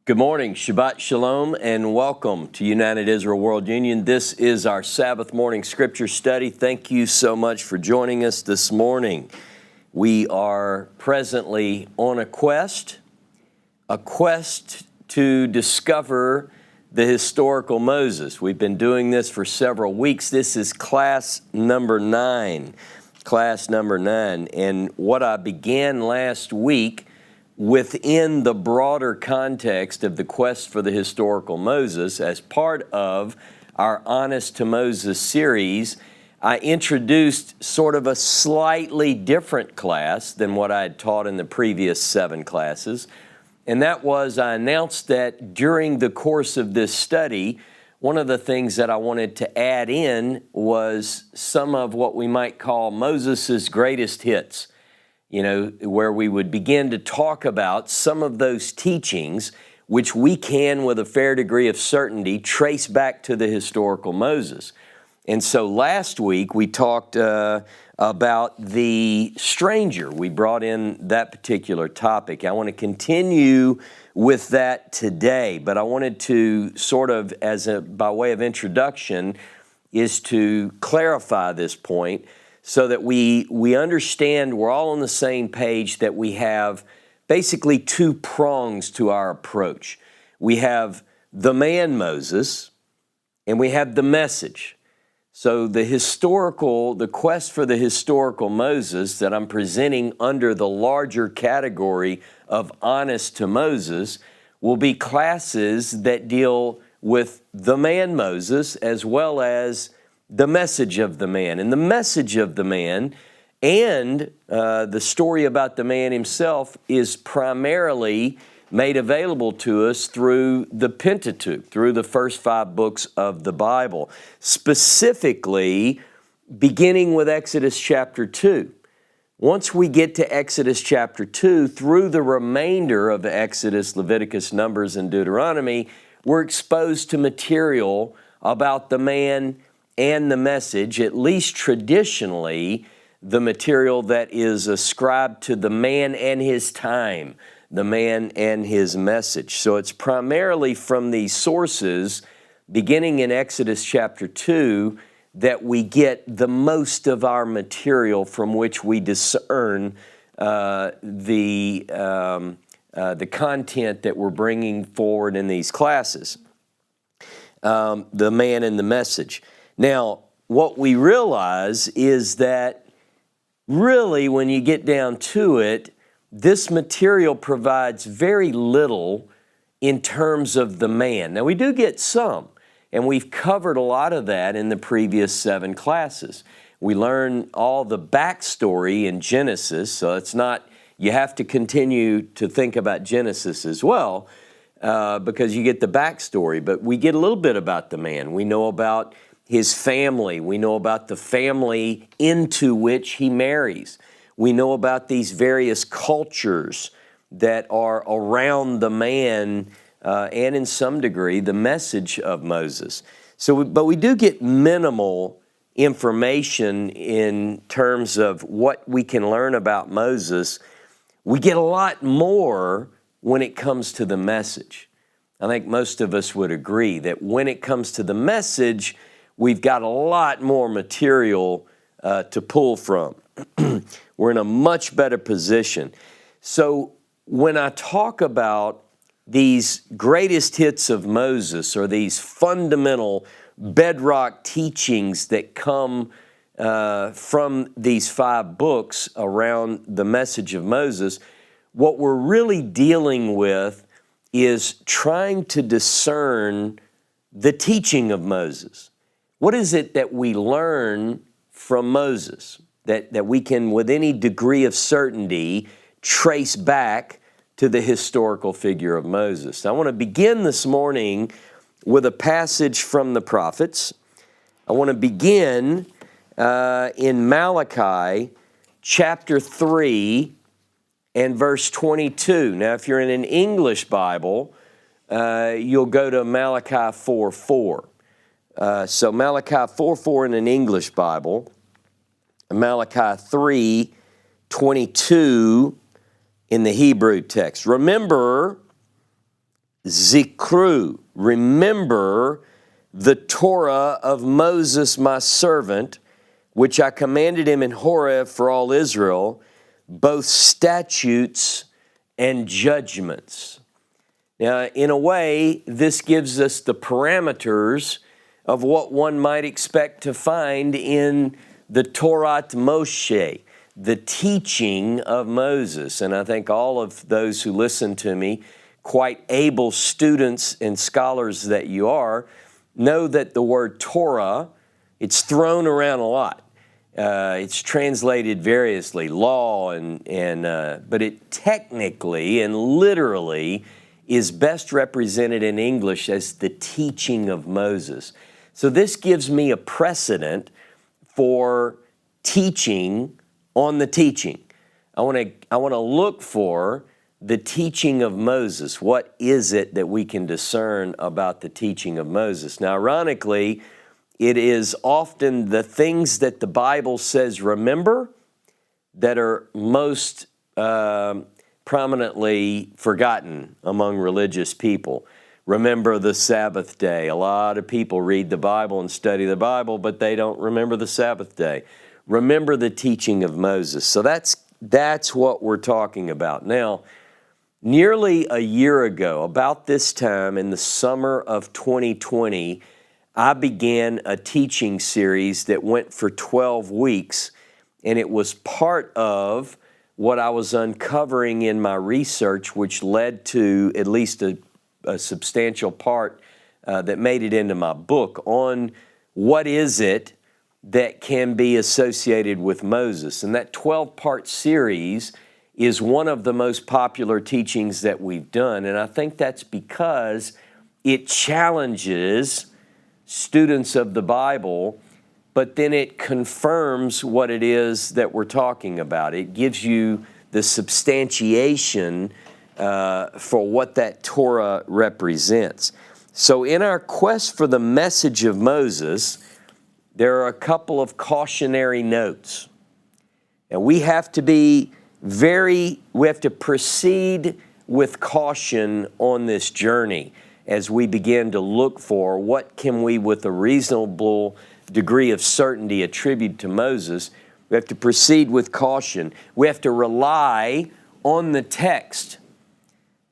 Good morning, Shabbat Shalom, and welcome to United Israel World Union. This is our Sabbath morning scripture study. Thank you so much for joining us this morning. We are presently on a quest to discover the historical Moses. We've been doing this for several weeks. This is class number 9. And what I began last week within the broader context of the quest for the historical Moses, as part of our Honest to Moses series, I introduced sort of a slightly different class than what I had taught in the previous 7 classes. And that was, I announced that during the course of this study, one of the things that I wanted to add in was some of what we might call Moses' greatest hits. Where we would begin to talk about some of those teachings which we can, with a fair degree of certainty, trace back to the historical Moses. And so last week we talked about the stranger. We brought in that particular topic. I want to continue with that today, but I wanted to sort of, by way of introduction, is to clarify this point, so that we understand we're all on the same page, that we have basically 2 prongs to our approach. We have the man Moses, and we have the message. So the quest for the historical Moses that I'm presenting under the larger category of Honest to Moses will be classes that deal with the man Moses as well as the message of the man. And the message of the man and the story about the man himself is primarily made available to us through the Pentateuch, through the first 5 books of the Bible, specifically beginning with Exodus chapter 2. Once we get to Exodus chapter 2, through the remainder of Exodus, Leviticus, Numbers, and Deuteronomy, we're exposed to material about the man and the message, at least traditionally, the material that is ascribed to the man and his time, the man and his message. So it's primarily from these sources, beginning in Exodus chapter 2, that we get the most of our material from which we discern the content that we're bringing forward in these classes. The man and the message. Now, what we realize is that really, when you get down to it, this material provides very little in terms of the man. Now, we do get some, and we've covered a lot of that in the previous 7 classes. We learn all the backstory in Genesis, so it's not, you have to continue to think about Genesis as well, because you get the backstory, but we get a little bit about the man. We know about his family. We know about the family into which he marries. We know about these various cultures that are around the man and, in some degree, the message of Moses. But we do get minimal information in terms of what we can learn about Moses. We get a lot more when it comes to the message. I think most of us would agree that when it comes to the message, we've got a lot more material to pull from. We're in a much better position. So when I talk about these greatest hits of Moses, or these fundamental bedrock teachings that come from these 5 books around the message of Moses, what we're really dealing with is trying to discern the teaching of Moses. What is it that we learn from Moses that we can, with any degree of certainty, trace back to the historical figure of Moses? I want to begin this morning with a passage from the prophets. I want to begin in Malachi chapter 3 and verse 22. Now, if you're in an English Bible, you'll go to Malachi 4:4. So Malachi 4:4 in an English Bible, Malachi 3:22 in the Hebrew text. Remember Zikru, remember the Torah of Moses my servant, which I commanded him in Horeb for all Israel, both statutes and judgments. Now, in a way, this gives us the parameters of what one might expect to find in the Torah Moshe, the teaching of Moses. And I think all of those who listen to me, quite able students and scholars that you are, know that the word Torah, it's thrown around a lot. It's translated variously, law, but it technically and literally is best represented in English as the teaching of Moses. So this gives me a precedent for teaching on the teaching. I want to look for the teaching of Moses. What is it that we can discern about the teaching of Moses? Now, ironically, it is often the things that the Bible says remember that are most prominently forgotten among religious people. Remember the Sabbath day. A lot of people read the Bible and study the Bible, but they don't remember the Sabbath day. Remember the teaching of Moses. So that's what we're talking about. Now, nearly a year ago, about this time in the summer of 2020, I began a teaching series that went for 12 weeks, and it was part of what I was uncovering in my research, which led to at least a substantial part that made it into my book on what is it that can be associated with Moses. And that 12-part series is one of the most popular teachings that we've done, and I think that's because it challenges students of the Bible, but then it confirms what it is that we're talking about. It gives you the substantiation for what that Torah represents. So in our quest for the message of Moses, there are a couple of cautionary notes. And we have to proceed with caution on this journey as we begin to look for what can we, with a reasonable degree of certainty, attribute to Moses. We have to proceed with caution. We have to rely on the text.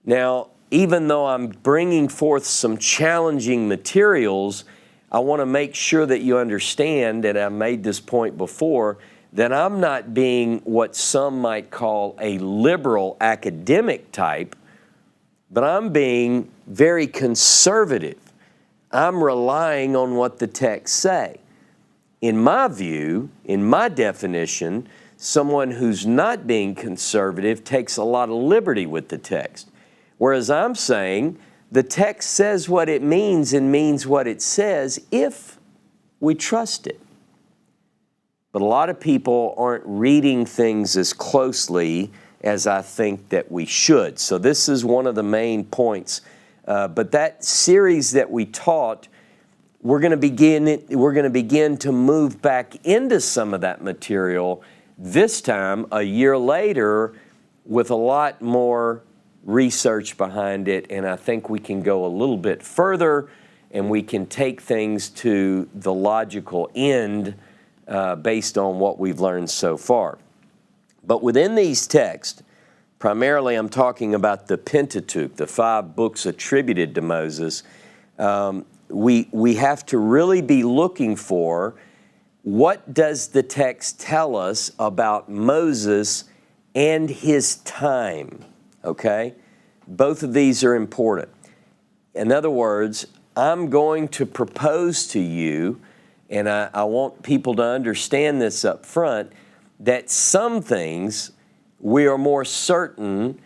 Now, even though I'm bringing forth some challenging materials, I want to make sure that you understand, and I made this point before, that I'm not being what some might call a liberal academic type, but I'm being very conservative. I'm relying on what the texts say. In my view, in my definition, someone who's not being conservative takes a lot of liberty with the text. Whereas I'm saying the text says what it means and means what it says if we trust it. But a lot of people aren't reading things as closely as I think that we should. So this is one of the main points. But that series that we taught, we're going to begin to move back into some of that material this time, a year later, with a lot more research behind it, and I think we can go a little bit further and we can take things to the logical end based on what we've learned so far. But within these texts, primarily I'm talking about the Pentateuch, the 5 books attributed to Moses. We have to really be looking for what does the text tell us about Moses and his time, okay? Both of these are important. In other words, I'm going to propose to you, and I want people to understand this up front, that some things we are more certain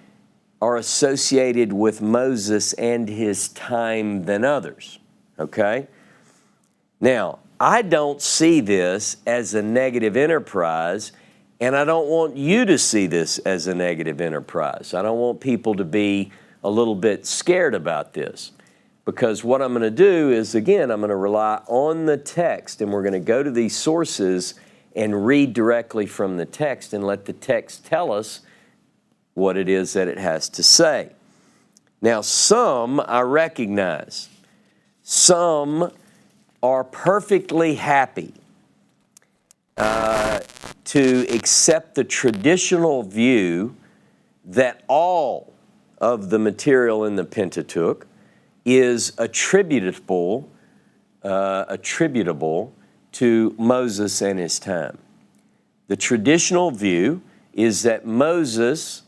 are associated with Moses and his time than others, okay? Now, I don't see this as a negative enterprise, and I don't want you to see this as a negative enterprise. I don't want people to be a little bit scared about this, because what I'm going to do is, again, I'm going to rely on the text, and we're going to go to these sources and read directly from the text and let the text tell us what it is that it has to say. Now, some I recognize. Some are perfectly happy to accept the traditional view that all of the material in the Pentateuch is attributable to Moses and his time. The traditional view is that Moses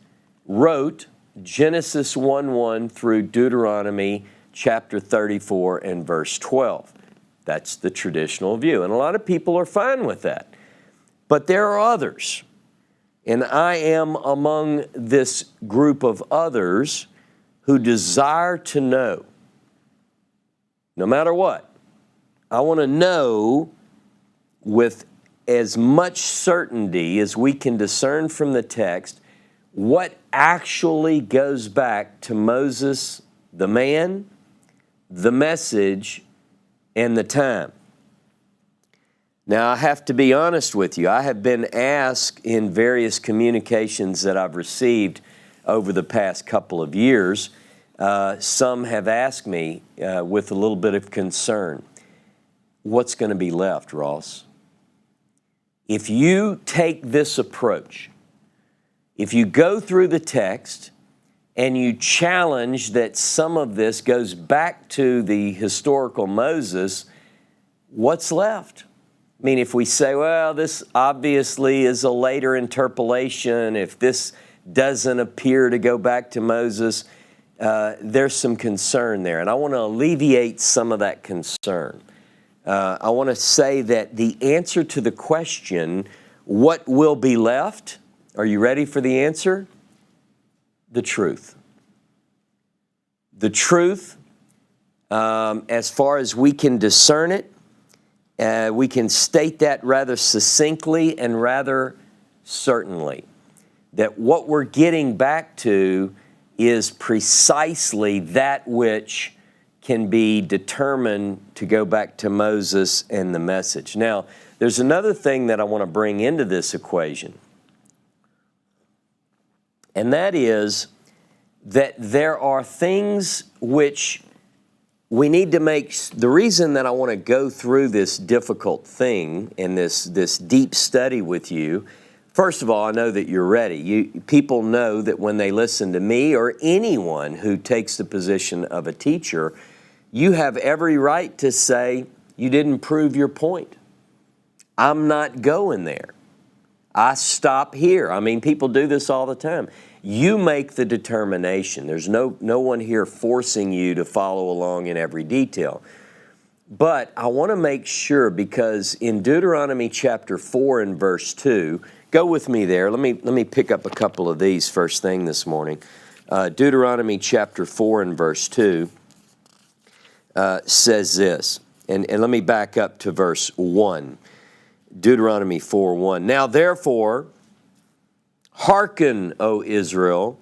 wrote Genesis 1:1 through Deuteronomy chapter 34 and verse 12. That's the traditional view, and a lot of people are fine with that. But there are others, and I am among this group of others who desire to know, no matter what, I want to know with as much certainty as we can discern from the text what actually goes back to Moses, the man, the message, and the time. Now, I have to be honest with you. I have been asked in various communications that I've received over the past couple of years, some have asked me with a little bit of concern, what's going to be left, Ross? If you take this approach, if you go through the text and you challenge that some of this goes back to the historical Moses, what's left? I mean, if we say, well, this obviously is a later interpolation, if this doesn't appear to go back to Moses, there's some concern there. And I want to alleviate some of that concern. I want to say that the answer to the question, what will be left? Are you ready for the answer? The truth. The truth, as far as we can discern it, we can state that rather succinctly and rather certainly, that what we're getting back to is precisely that which can be determined to go back to Moses and the message. Now, there's another thing that I want to bring into this equation, and that is that there are things which we need to make. The reason that I want to go through this difficult thing and this deep study with you, first of all, I know that you're ready. People know that when they listen to me or anyone who takes the position of a teacher, you have every right to say, you didn't prove your point. I'm not going there. I stop here. I mean, people do this all the time. You make the determination. There's no one here forcing you to follow along in every detail. But I want to make sure, because in Deuteronomy chapter 4 and verse 2, go with me there. Let me pick up a couple of these first thing this morning. Deuteronomy chapter 4 and verse 2 says this, and let me back up to verse 1. Deuteronomy 4:1. Now therefore, hearken, O Israel,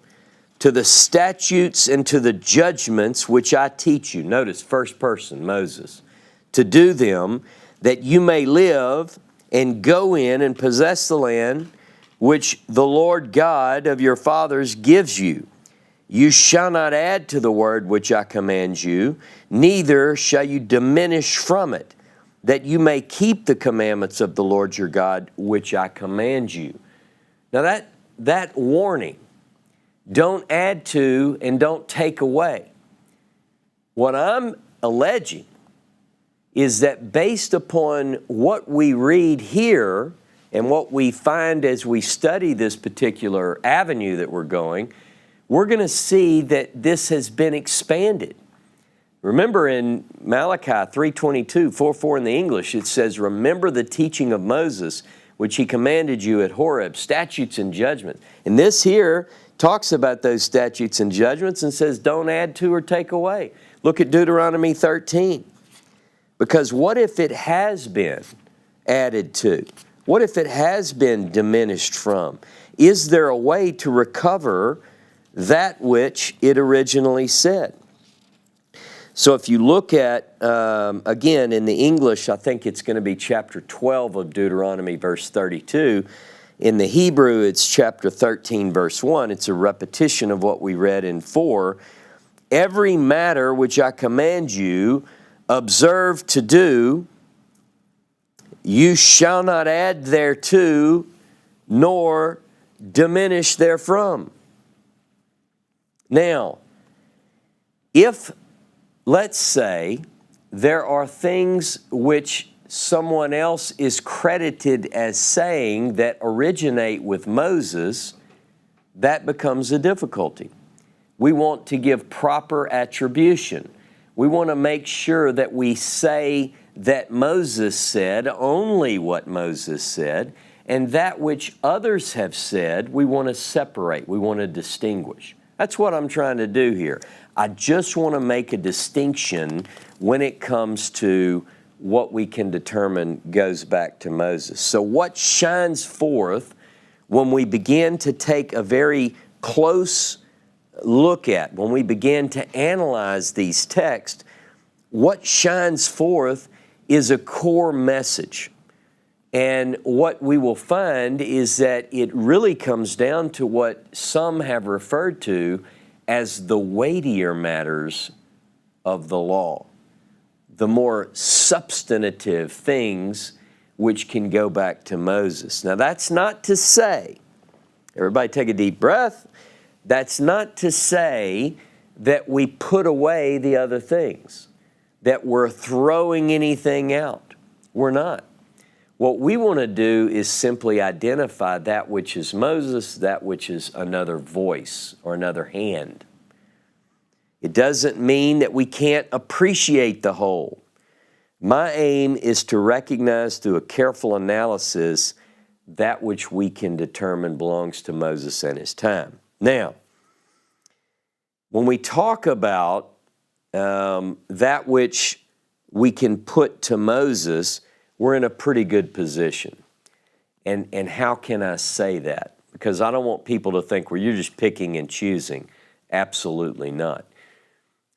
to the statutes and to the judgments which I teach you. Notice, first person, Moses. To do them, that you may live and go in and possess the land which the Lord God of your fathers gives you. You shall not add to the word which I command you, neither shall you diminish from it, that you may keep the commandments of the Lord your God, which I command you. Now that warning, don't add to and don't take away. What I'm alleging is that based upon what we read here and what we find as we study this particular avenue that we're going to see that this has been expanded. Remember in Malachi 3:22, 4:4 in the English, it says, remember the teaching of Moses, which he commanded you at Horeb, statutes and judgments. And this here talks about those statutes and judgments and says, don't add to or take away. Look at Deuteronomy 13. Because what if it has been added to? What if it has been diminished from? Is there a way to recover that which it originally said? So if you look at, again, in the English, I think it's going to be chapter 12 of Deuteronomy, verse 32. In the Hebrew, it's chapter 13, verse 1. It's a repetition of what we read in 4. every matter which I command you, observe to do, you shall not add thereto, nor diminish therefrom. Now, if, let's say, there are things which someone else is credited as saying that originate with Moses, that becomes a difficulty. We want to give proper attribution. We want to make sure that we say that Moses said only what Moses said, and that which others have said, we want to separate, we want to distinguish. That's what I'm trying to do here. I just want to make a distinction when it comes to what we can determine goes back to Moses. So what shines forth when we begin to take a very close look at, when we begin to analyze these texts, what shines forth is a core message. And what we will find is that it really comes down to what some have referred to as the weightier matters of the law, the more substantive things which can go back to Moses. Now, that's not to say, everybody take a deep breath, that's not to say that we put away the other things, that we're throwing anything out. We're not. What we want to do is simply identify that which is Moses, that which is another voice or another hand. It doesn't mean that we can't appreciate the whole. My aim is to recognize through a careful analysis that which we can determine belongs to Moses and his time. Now, when we talk about that which we can put to Moses, we're in a pretty good position. And how can I say that? Because I don't want people to think, well, you're just picking and choosing. Absolutely not.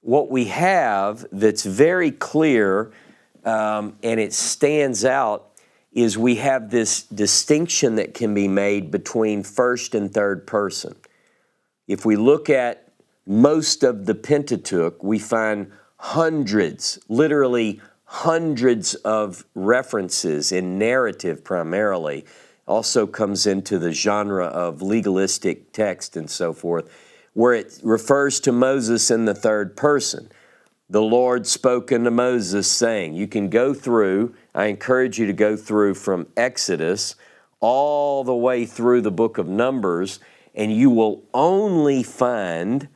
What we have that's very clear and it stands out is we have this distinction that can be made between first and third person. If we look at most of the Pentateuch, we find hundreds, literally hundreds of references in narrative primarily. Also comes into the genre of legalistic text and so forth, where it refers to Moses in the third person. The Lord spoke unto Moses, saying, you can go through, I encourage you to go through from Exodus all the way through the book of Numbers, and you will only find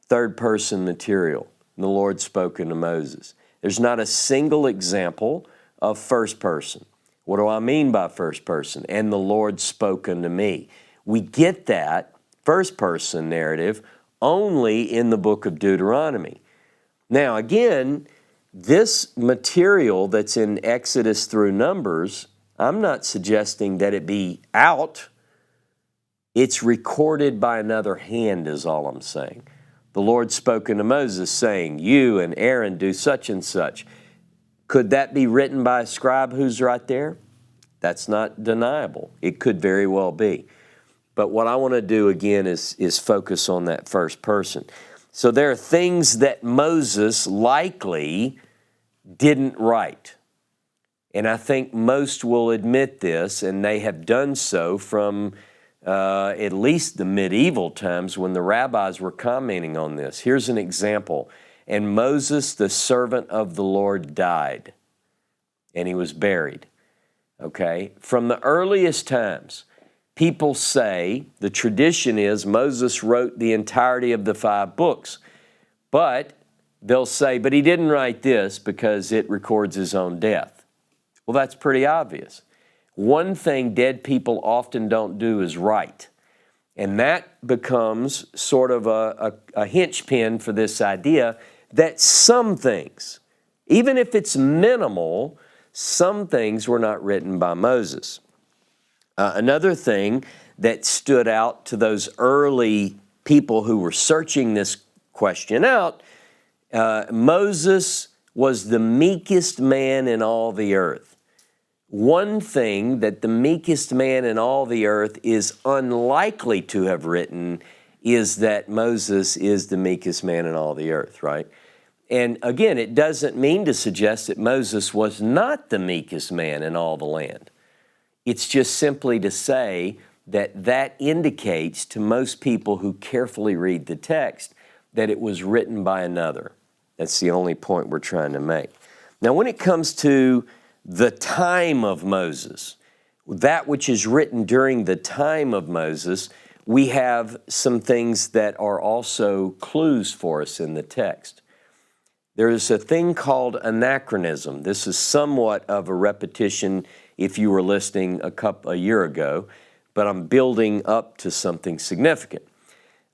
third person material. The Lord spoke unto Moses. There's not a single example of first person. What do I mean by first person? And the Lord spoke unto me. We get that first person narrative only in the book of Deuteronomy. Now again, this material that's in Exodus through Numbers, I'm not suggesting that it be out. It's recorded by another hand is all I'm saying. The Lord spoke unto Moses, saying, you and Aaron do such and such. Could that be written by a scribe who's right there? That's not deniable. It could very well be. But what I want to do again is focus on that first person. So there are things that Moses likely didn't write. And I think most will admit this, and they have done so from at least the medieval times when the rabbis were commenting on this. Here's an example. And Moses, the servant of the Lord, died, and he was buried. Okay? From the earliest times, people say, the tradition is Moses wrote the entirety of the 5 books. But they'll say, but he didn't write this because it records his own death. Well, that's pretty obvious. One thing dead people often don't do is write. And that becomes sort of a hinchpin for this idea that some things, even if it's minimal, some things were not written by Moses. Another thing that stood out to those early people who were searching this question out, Moses was the meekest man in all the earth. One thing that the meekest man in all the earth is unlikely to have written is that Moses is the meekest man in all the earth, right? And again, it doesn't mean to suggest that Moses was not the meekest man in all the land. It's just simply to say that that indicates to most people who carefully read the text that it was written by another. That's the only point we're trying to make. Now, when it comes to the time of Moses, that which is written during the time of Moses, we have some things that are also clues for us in the text. There is a thing called anachronism. This is somewhat of a repetition if you were listening a year ago, but I'm building up to something significant.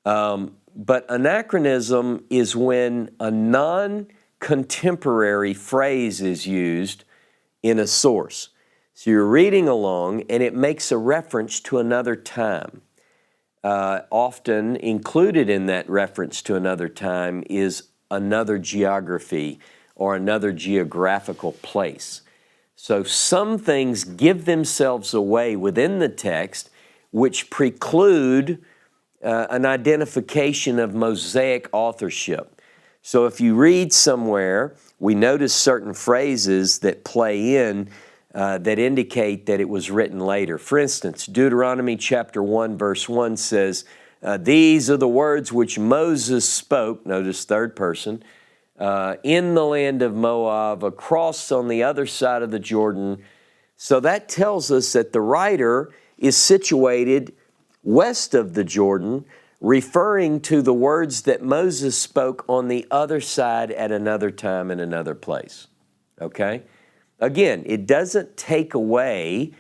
But anachronism is when a non-contemporary phrase is used in a source. So you're reading along and it makes a reference to another time. Often included in that reference to another time is another geography or another geographical place. So some things give themselves away within the text which preclude an identification of Mosaic authorship. So if you read somewhere, we notice certain phrases that play in that indicate that it was written later. For instance, Deuteronomy Chapter 1, verse 1 says, these are the words which Moses spoke, notice third person, in the land of Moab, across on the other side of the Jordan. So that tells us that the writer is situated west of the Jordan, referring to the words that Moses spoke on the other side at another time in another place. Okay? Again, it doesn't take away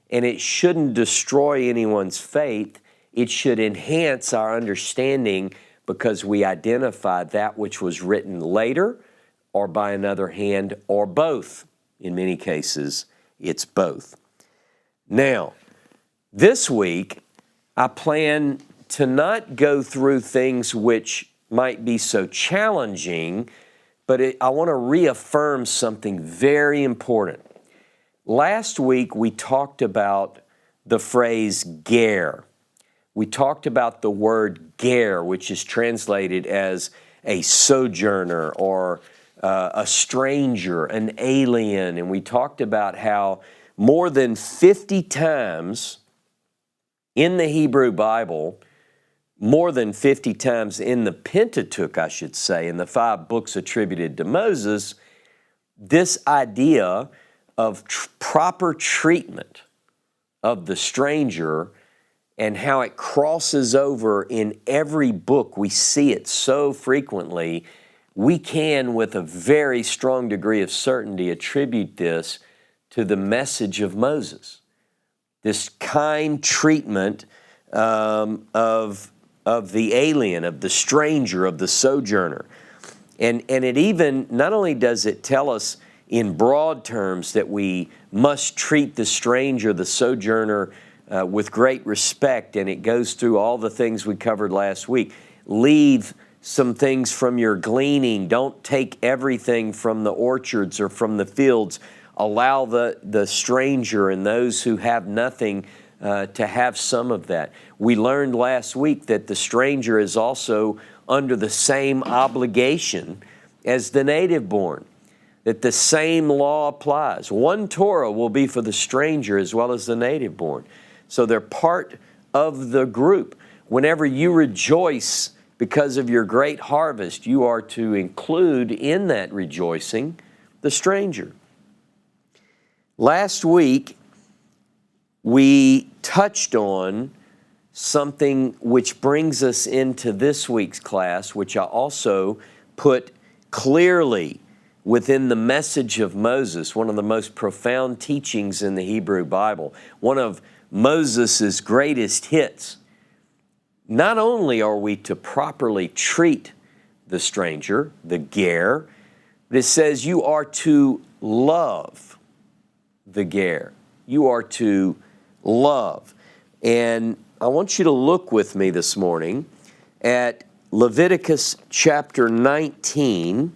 and it shouldn't destroy anyone's faith. It should enhance our understanding because we identify that which was written later or by another hand or both. In many cases, it's both. Now, this week, I plan to not go through things which might be so challenging, but I want to reaffirm something very important. Last week, we talked about the phrase ger. We talked about the word ger, which is translated as a sojourner or a stranger, an alien. And we talked about how more than 50 times in the Hebrew Bible, more than 50 times in the Pentateuch, I should say, in the 5 books attributed to Moses, this idea of proper treatment of the stranger and how it crosses over in every book. We see it so frequently. We can, with a very strong degree of certainty, attribute this to the message of Moses. This kind treatment of the alien, of the stranger, of the sojourner. And it even, not only does it tell us in broad terms that we must treat the stranger, the sojourner, with great respect, and it goes through all the things we covered last week. Leave some things from your gleaning. Don't take everything from the orchards or from the fields. Allow the stranger and those who have nothing to have some of that. We learned last week that the stranger is also under the same obligation as the native born, that the same law applies. One Torah will be for the stranger as well as the native born. So they're part of the group. Whenever you rejoice because of your great harvest, you are to include in that rejoicing the stranger. Last week, we touched on something which brings us into this week's class, which I also put clearly within the message of Moses, one of the most profound teachings in the Hebrew Bible, one of Moses' greatest hits. Not only are we to properly treat the stranger, the ger, but it says you are to love the ger. You are to love. And I want you to look with me this morning at Leviticus chapter 19.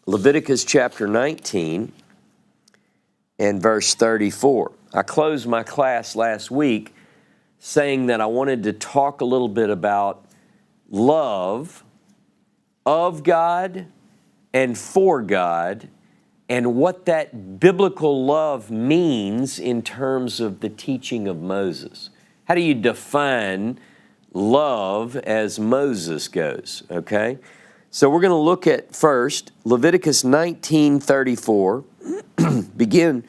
Leviticus chapter 19 and verse 34. I closed my class last week saying that I wanted to talk a little bit about love of God and for God, and what that biblical love means in terms of the teaching of Moses. How do you define love as Moses goes, okay? So we're going to look at first Leviticus 19:34, begin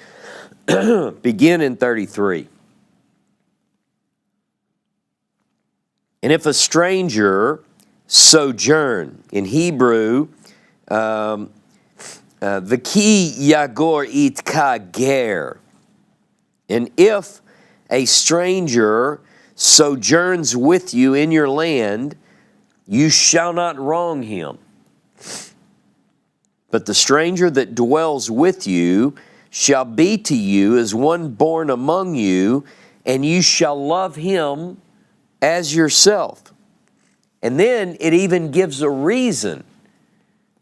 in 33. And if a stranger sojourn, in Hebrew, the key yagor itka ger. And if a stranger sojourns with you in your land, you shall not wrong him. But the stranger that dwells with you shall be to you as one born among you, and you shall love him as yourself. And then it even gives a reason.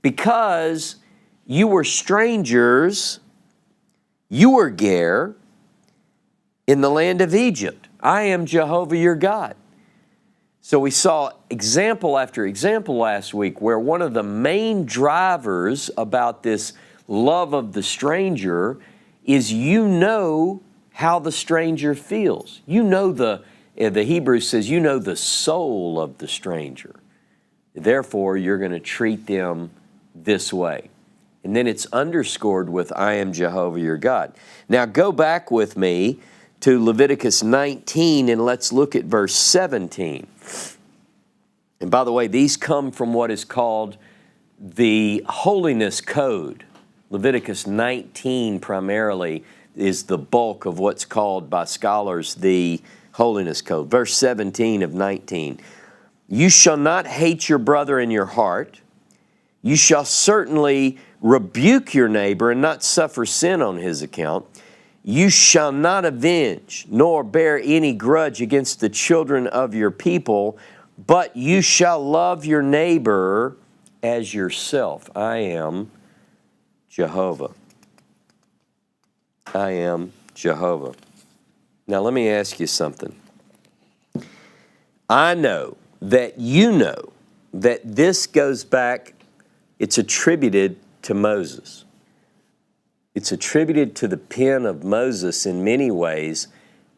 Because you were strangers, you were ger, in the land of Egypt. I am Jehovah your God. So we saw example after example last week where one of the main drivers about this love of the stranger is you know how the stranger feels. You know the Hebrew says you know the soul of the stranger. Therefore, you're going to treat them this way. And then it's underscored with, I am Jehovah your God. Now go back with me to Leviticus 19 and let's look at verse 17. And by the way, these come from what is called the Holiness Code. Leviticus 19 primarily is the bulk of what's called by scholars the Holiness Code. Verse 17 of 19. You shall not hate your brother in your heart. You shall certainly rebuke your neighbor and not suffer sin on his account. You shall not avenge, nor bear any grudge against the children of your people, but you shall love your neighbor as yourself. I am Jehovah. I am Jehovah. Now let me ask you something. I know that you know that this goes back, it's attributed to Moses. It's attributed to the pen of Moses in many ways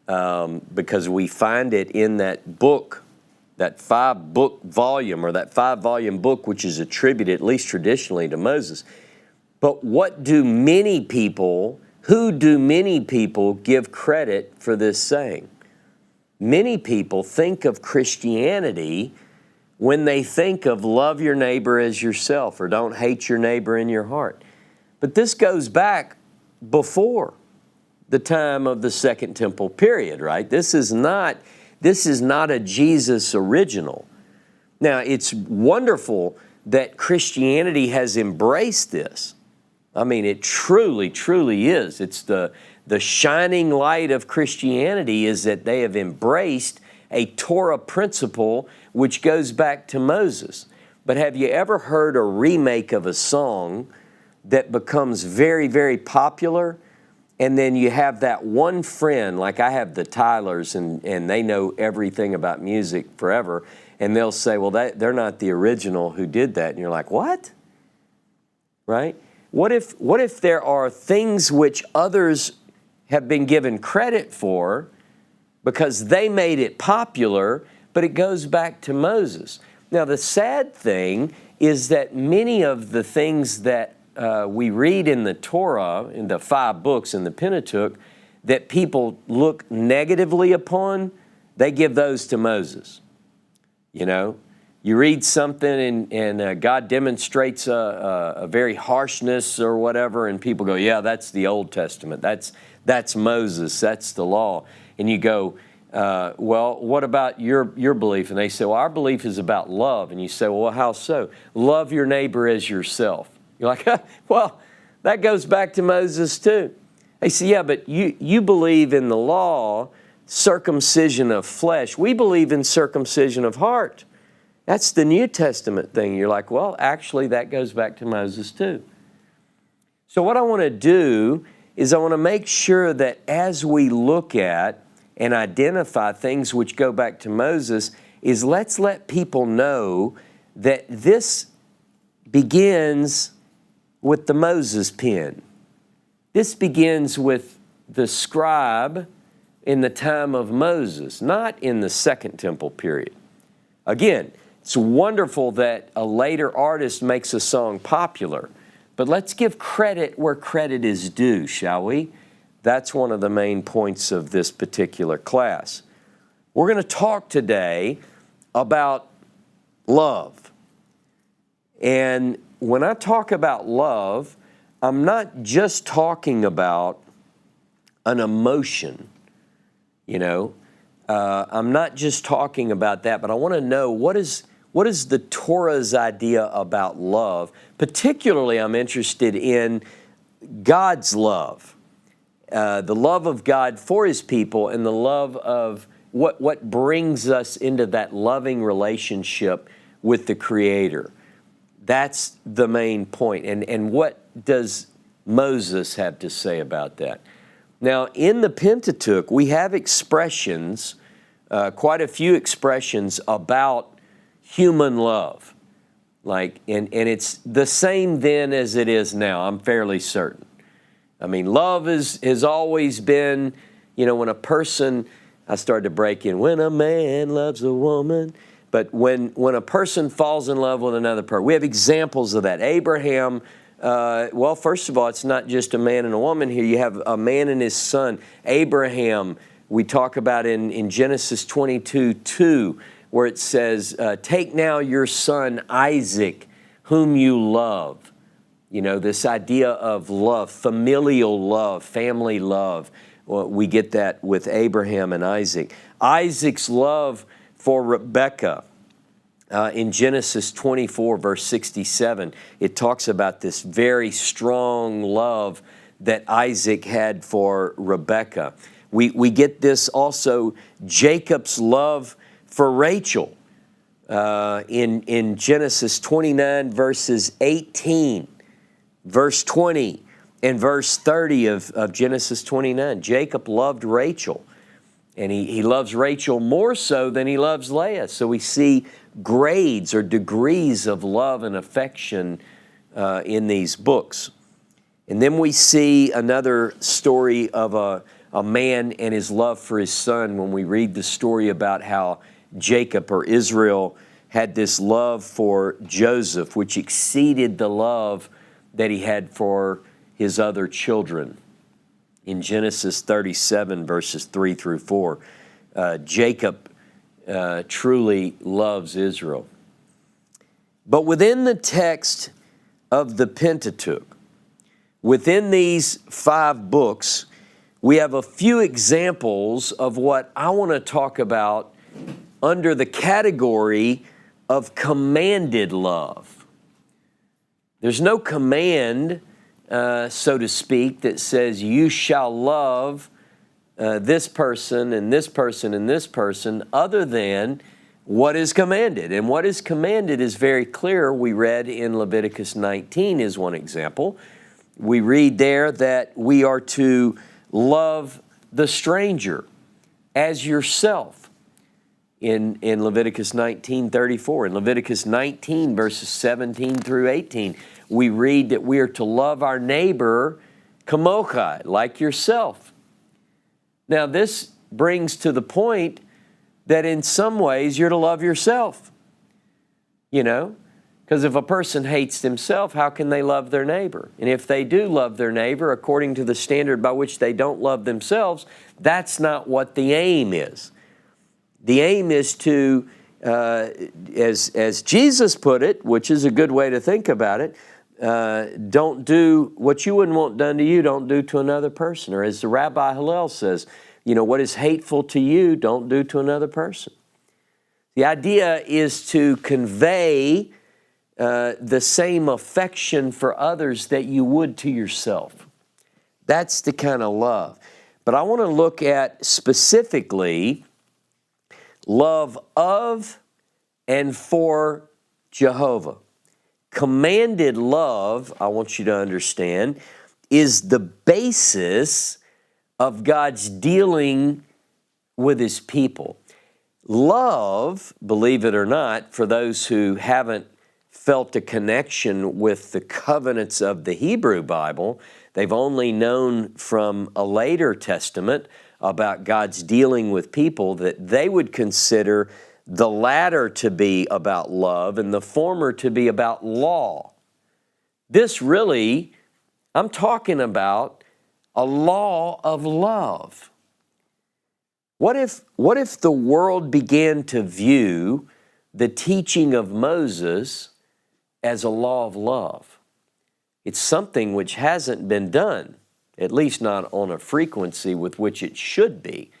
because we find it in that book, that 5-book volume or that 5-volume book which is attributed, at least traditionally, to Moses. But who do many people give credit for this saying? Many people think of Christianity when they think of love your neighbor as yourself or don't hate your neighbor in your heart. But this goes back before the time of the Second Temple period, right? This is not a Jesus original. Now, it's wonderful that Christianity has embraced this. I mean, it truly, truly is. It's the shining light of Christianity is that they have embraced a Torah principle which goes back to Moses. But have you ever heard a remake of a song that becomes very, very popular? And then you have that one friend, like I have the Tylers, and they know everything about music forever, and they'll say, well, they're not the original who did that. And you're like, what? Right? What if there are things which others have been given credit for because they made it popular, but it goes back to Moses? Now, the sad thing is that many of the things that we read in the Torah, in the 5 books in the Pentateuch, that people look negatively upon, they give those to Moses. You know, you read something and God demonstrates a very harshness or whatever, and people go, yeah, that's the Old Testament. That's Moses. That's the law. And you go, well, what about your belief? And they say, well, our belief is about love. And you say, well, how so? Love your neighbor as yourself. You're like, well, that goes back to Moses too. They say, yeah, but you believe in the law, circumcision of flesh. We believe in circumcision of heart. That's the New Testament thing. You're like, well, actually, that goes back to Moses too. So what I want to do is I want to make sure that as we look at and identify things which go back to Moses is let's let people know that this begins with the Moses pen. This begins with the scribe in the time of Moses, not in the Second Temple period. Again, it's wonderful that a later artist makes a song popular, but let's give credit where credit is due, shall we? That's one of the main points of this particular class. We're going to talk today about love. And when I talk about love, I'm not just talking about an emotion, I'm not just talking about that, but I want to know what is the Torah's idea about love. Particularly, I'm interested in God's love, the love of God for His people, and the love of what brings us into that loving relationship with the Creator. That's the main point. And what does Moses have to say about that? Now, in the Pentateuch, we have expressions, quite a few expressions about human love. And it's the same then as it is now, I'm fairly certain. I mean, love has always been, when a person, I started to break in, when a man loves a woman, but when a person falls in love with another person, we have examples of that. Abraham, first of all, it's not just a man and a woman here. You have a man and his son. Abraham, we talk about in Genesis 22:2, where it says, take now your son Isaac, whom you love. This idea of love, familial love, family love. Well, we get that with Abraham and Isaac. Isaac's love for Rebekah. In Genesis 24, verse 67, it talks about this very strong love that Isaac had for Rebekah. We get this also, Jacob's love for Rachel in Genesis 29, verses 18, verse 20, and verse 30 of Genesis 29. Jacob loved Rachel, and he loves Rachel more so than he loves Leah. So we see grades or degrees of love and affection in these books. And then we see another story of a man and his love for his son when we read the story about how Jacob or Israel had this love for Joseph, which exceeded the love that he had for his other children. In Genesis 37, verses 3 through 4, Jacob truly loves Israel. But within the text of the Pentateuch, within these 5 books, we have a few examples of what I want to talk about under the category of commanded love. There's no command, so to speak, that says you shall love this person and this person and this person other than what is commanded. And what is commanded is very clear. We read in Leviticus 19 is one example. We read there that we are to love the stranger as yourself in Leviticus 19:34. In Leviticus 19, verses 17 through 18, we read that we are to love our neighbor kamochai, like yourself. Now, this brings to the point that in some ways you're to love yourself, because if a person hates himself, how can they love their neighbor? And if they do love their neighbor according to the standard by which they don't love themselves, that's not what the aim is. The aim is to, as Jesus put it, which is a good way to think about it, don't do what you wouldn't want done to you, don't do to another person. Or as the Rabbi Hillel says, what is hateful to you, don't do to another person. The idea is to convey the same affection for others that you would to yourself. That's the kind of love. But I want to look at specifically love of and for Jehovah. Commanded love, I want you to understand, is the basis of God's dealing with his people. Love, believe it or not, for those who haven't felt a connection with the covenants of the Hebrew Bible, they've only known from a later testament about God's dealing with people, that they would consider the latter to be about love and the former to be about law. This really, I'm talking about a law of love. What if the world began to view the teaching of Moses as a law of love? It's something which hasn't been done, at least not on a frequency with which it should be.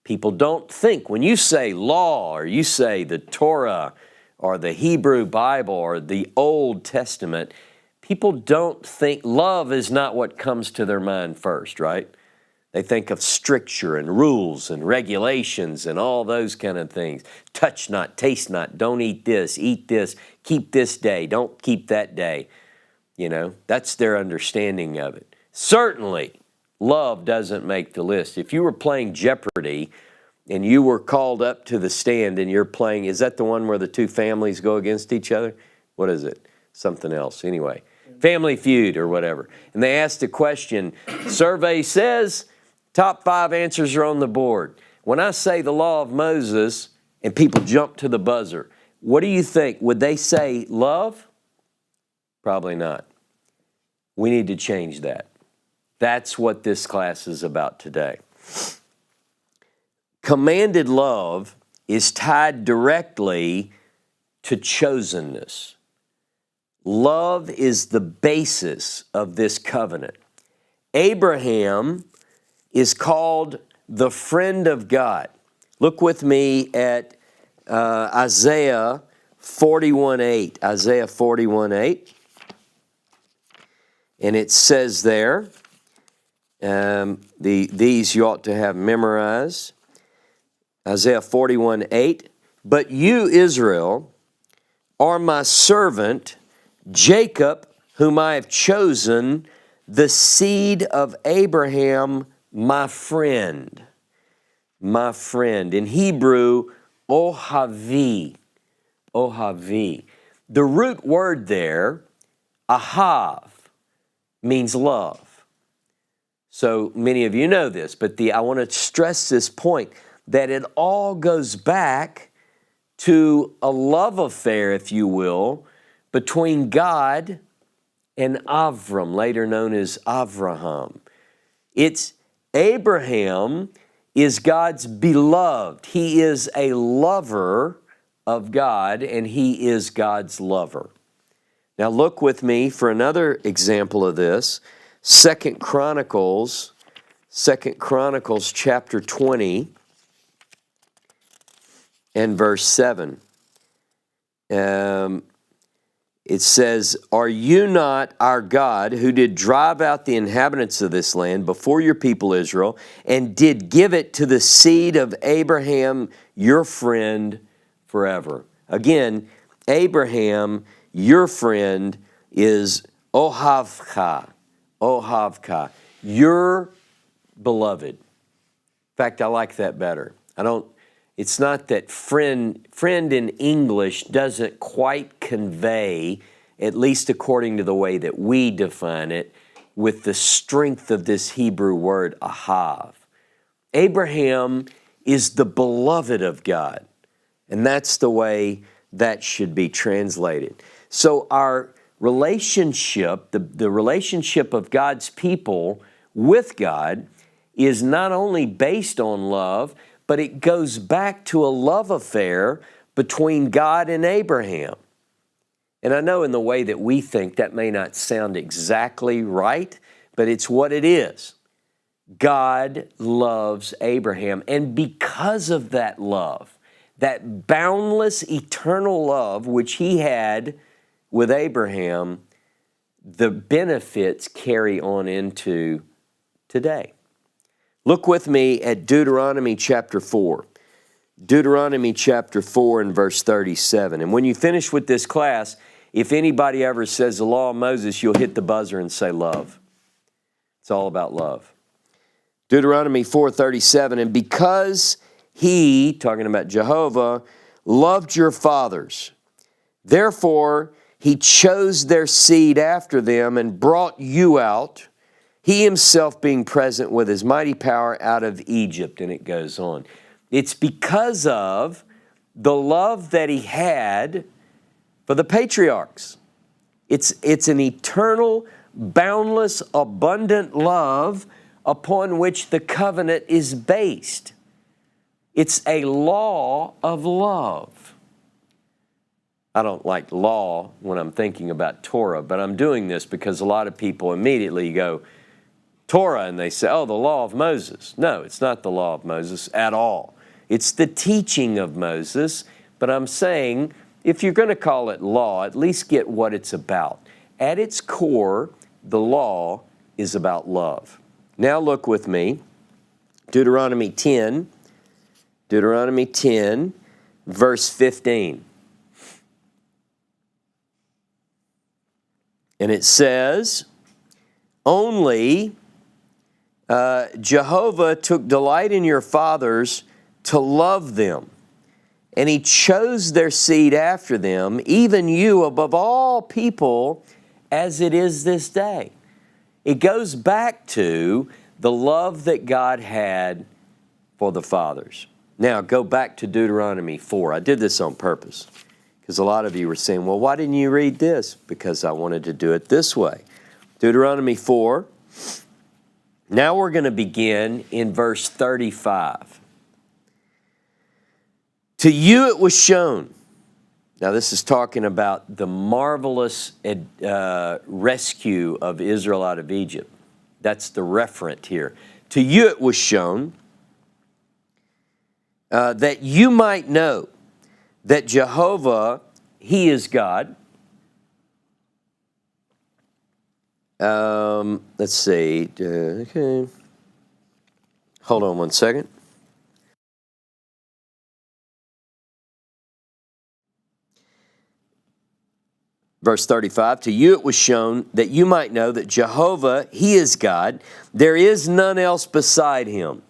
People don't think, when you say law, or you say the Torah, or the Hebrew Bible, or the Old Testament, people don't think, love is not what comes to their mind first, right? They think of stricture and rules and regulations and all those kind of things. Touch not, taste not, don't eat this, keep this day, don't keep that day. You know, that's their understanding of it. Certainly, love doesn't make the list. If you were playing Jeopardy and you were called up to the stand and you're playing, is that the one where the two families go against each other? What is it? Something else. Anyway, Family Feud or whatever. And they asked the question, survey says top 5 answers are on the board. When I say the law of Moses and people jump to the buzzer, what do you think? Would they say love? Probably not. We need to change that. That's what this class is about today. Commanded love is tied directly to chosenness. Love is the basis of this covenant. Abraham is called the friend of God. Look with me at Isaiah 41:8. Isaiah 41:8. And it says there, these you ought to have memorized. Isaiah 41:8. But you, Israel, are my servant, Jacob, whom I have chosen, the seed of Abraham, my friend. My friend. In Hebrew, ohavi. Ohavi. The root word there, ahav, means love. So many of you know this, but I want to stress this point, that it all goes back to a love affair, if you will, between God and Avram, later known as Avraham. It's Abraham is God's beloved. He is a lover of God, and he is God's lover. Now look with me for another example of this. 2 Chronicles chapter 20 and verse 7. It says, are you not our God, who did drive out the inhabitants of this land before your people Israel, and did give it to the seed of Abraham, your friend, forever? Again, Abraham, your friend, is ohavcha, your beloved. In fact, I like that better. It's not that friend in English doesn't quite convey, at least according to the way that we define it, with the strength of this Hebrew word, ahav. Abraham is the beloved of God, and that's the way that should be translated. So our relationship, the relationship of God's people with God, is not only based on love, but it goes back to a love affair between God and Abraham. And I know in the way that we think that may not sound exactly right, but it's what it is. God loves Abraham, and because of that love, that boundless eternal love which he had with Abraham, the benefits carry on into today. Look with me at Deuteronomy chapter 4. Deuteronomy chapter 4 and verse 37. And when you finish with this class, if anybody ever says the law of Moses, you'll hit the buzzer and say love. It's all about love. Deuteronomy 4:37, and because He, talking about Jehovah, loved your fathers. Therefore, he chose their seed after them and brought you out, he himself being present with his mighty power out of Egypt. And it goes on. It's because of the love that he had for the patriarchs. It's an eternal, boundless, abundant love upon which the covenant is based. It's a law of love. I don't like law when I'm thinking about Torah, but I'm doing this because a lot of people immediately go, Torah, and they say, oh, the law of Moses. No, it's not the law of Moses at all. It's the teaching of Moses, but I'm saying, if you're going to call it law, at least get what it's about. At its core, the law is about love. Now look with me, Deuteronomy 10, verse 15. And it says, only Jehovah took delight in your fathers to love them, and he chose their seed after them, even you above all people, as it is this day. It goes back to the love that God had for the fathers. Now, go back to Deuteronomy 4. I did this on purpose, because a lot of you were saying, well, why didn't you read this? Because I wanted to do it this way. Deuteronomy 4. Now we're going to begin in verse 35. To you it was shown. Now this is talking about the marvelous rescue of Israel out of Egypt. That's the referent here. To you it was shown that you might know that Jehovah, he is God. Let's see. Okay. Hold on one second. Verse 35, to you it was shown that you might know that Jehovah, he is God. There is none else beside him.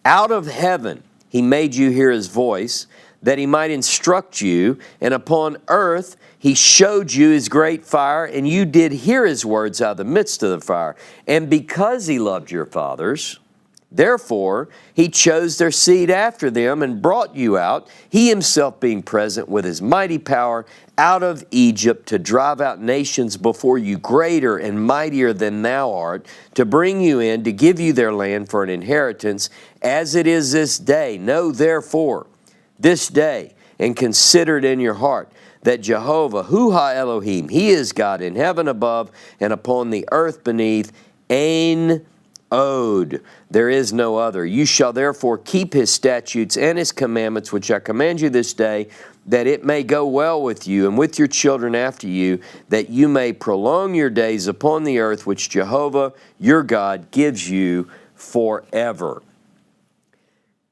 Out of heaven he made you hear his voice, that he might instruct you, and upon earth he showed you his great fire, and you did hear his words out of the midst of the fire. And because he loved your fathers, therefore he chose their seed after them and brought you out, he himself being present with his mighty power out of Egypt, to drive out nations before you greater and mightier than thou art, to bring you in, to give you their land for an inheritance, as it is this day. Know therefore this day, and consider it in your heart, that Jehovah, Hu Ha-Elohim, he is God in heaven above and upon the earth beneath, Ein Od. There is no other. You shall therefore keep his statutes and his commandments, which I command you this day, that it may go well with you and with your children after you, that you may prolong your days upon the earth, which Jehovah your God gives you forever.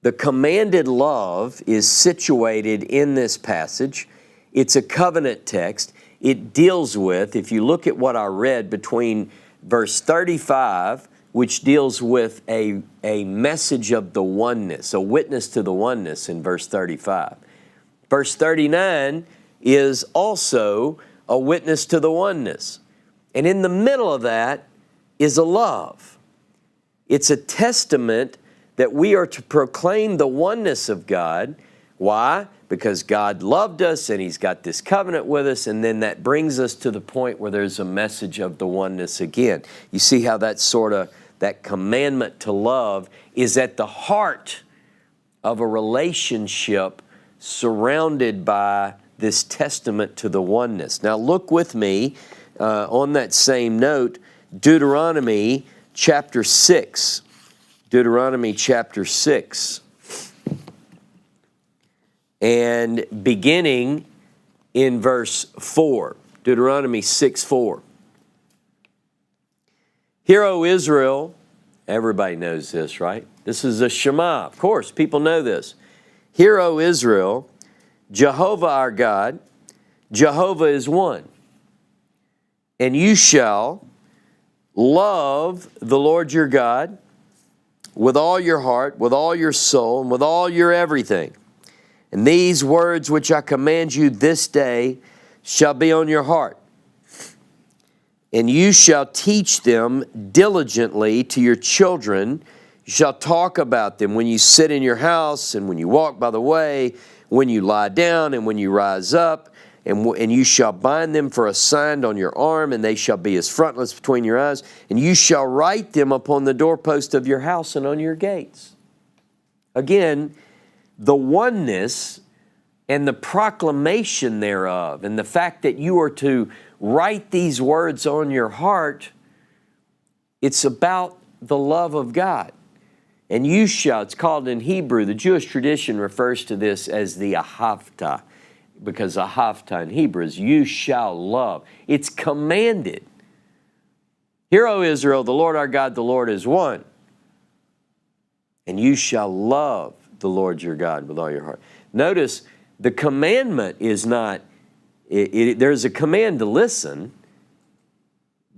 The commanded love is situated in this passage. It's a covenant text. It deals with, if you look at what I read between verse 35, which deals with a message of the oneness, a witness to the oneness in verse 35. Verse 39 is also a witness to the oneness. And in the middle of that is a love. It's a testament that we are to proclaim the oneness of God. Why? Because God loved us and he's got this covenant with us, and then that brings us to the point where there's a message of the oneness again. You see how that commandment to love is at the heart of a relationship surrounded by this testament to the oneness. Now look with me on that same note, Deuteronomy chapter 6. Deuteronomy chapter 6. And beginning in verse 4. Deuteronomy 6:4. Hear, O Israel, everybody knows this, right? This is a Shema. Of course, people know this. Hear, O Israel, Jehovah our God, Jehovah is one. And you shall love the Lord your God with all your heart, with all your soul, and with all your everything. And these words which I command you this day shall be on your heart. And you shall teach them diligently to your children. You shall talk about them when you sit in your house, and when you walk by the way, when you lie down, and when you rise up. And you shall bind them for a sign on your arm, and they shall be as frontlets between your eyes. And you shall write them upon the doorpost of your house and on your gates. Again, the oneness and the proclamation thereof, and the fact that you are to write these words on your heart, it's about the love of God. And you shall, it's called in Hebrew, the Jewish tradition refers to this as the ahavta, because ahavta in Hebrew is you shall love. It's commanded. Hear, O Israel, the Lord our God, the Lord is one. And you shall love the Lord your God with all your heart. Notice, the commandment is not, there's a command to listen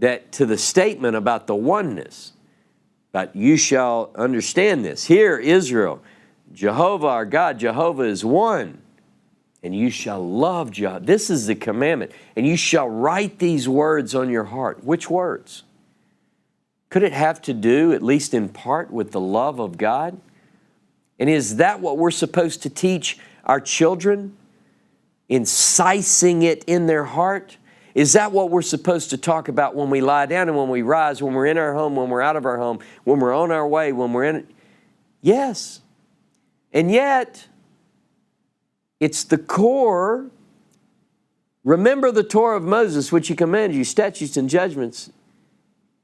to the statement about the oneness. But you shall understand this. Hear, Israel, Jehovah our God, Jehovah is one. And you shall love Jehovah. This is the commandment. And you shall write these words on your heart. Which words? Could it have to do, at least in part, with the love of God? And is that what we're supposed to teach our children? Incising it in their heart? Is that what we're supposed to talk about when we lie down and when we rise, when we're in our home, when we're out of our home, when we're on our way, when we're in? Yes. And yet, it's the core. Remember the Torah of Moses, which he commanded you, statutes and judgments.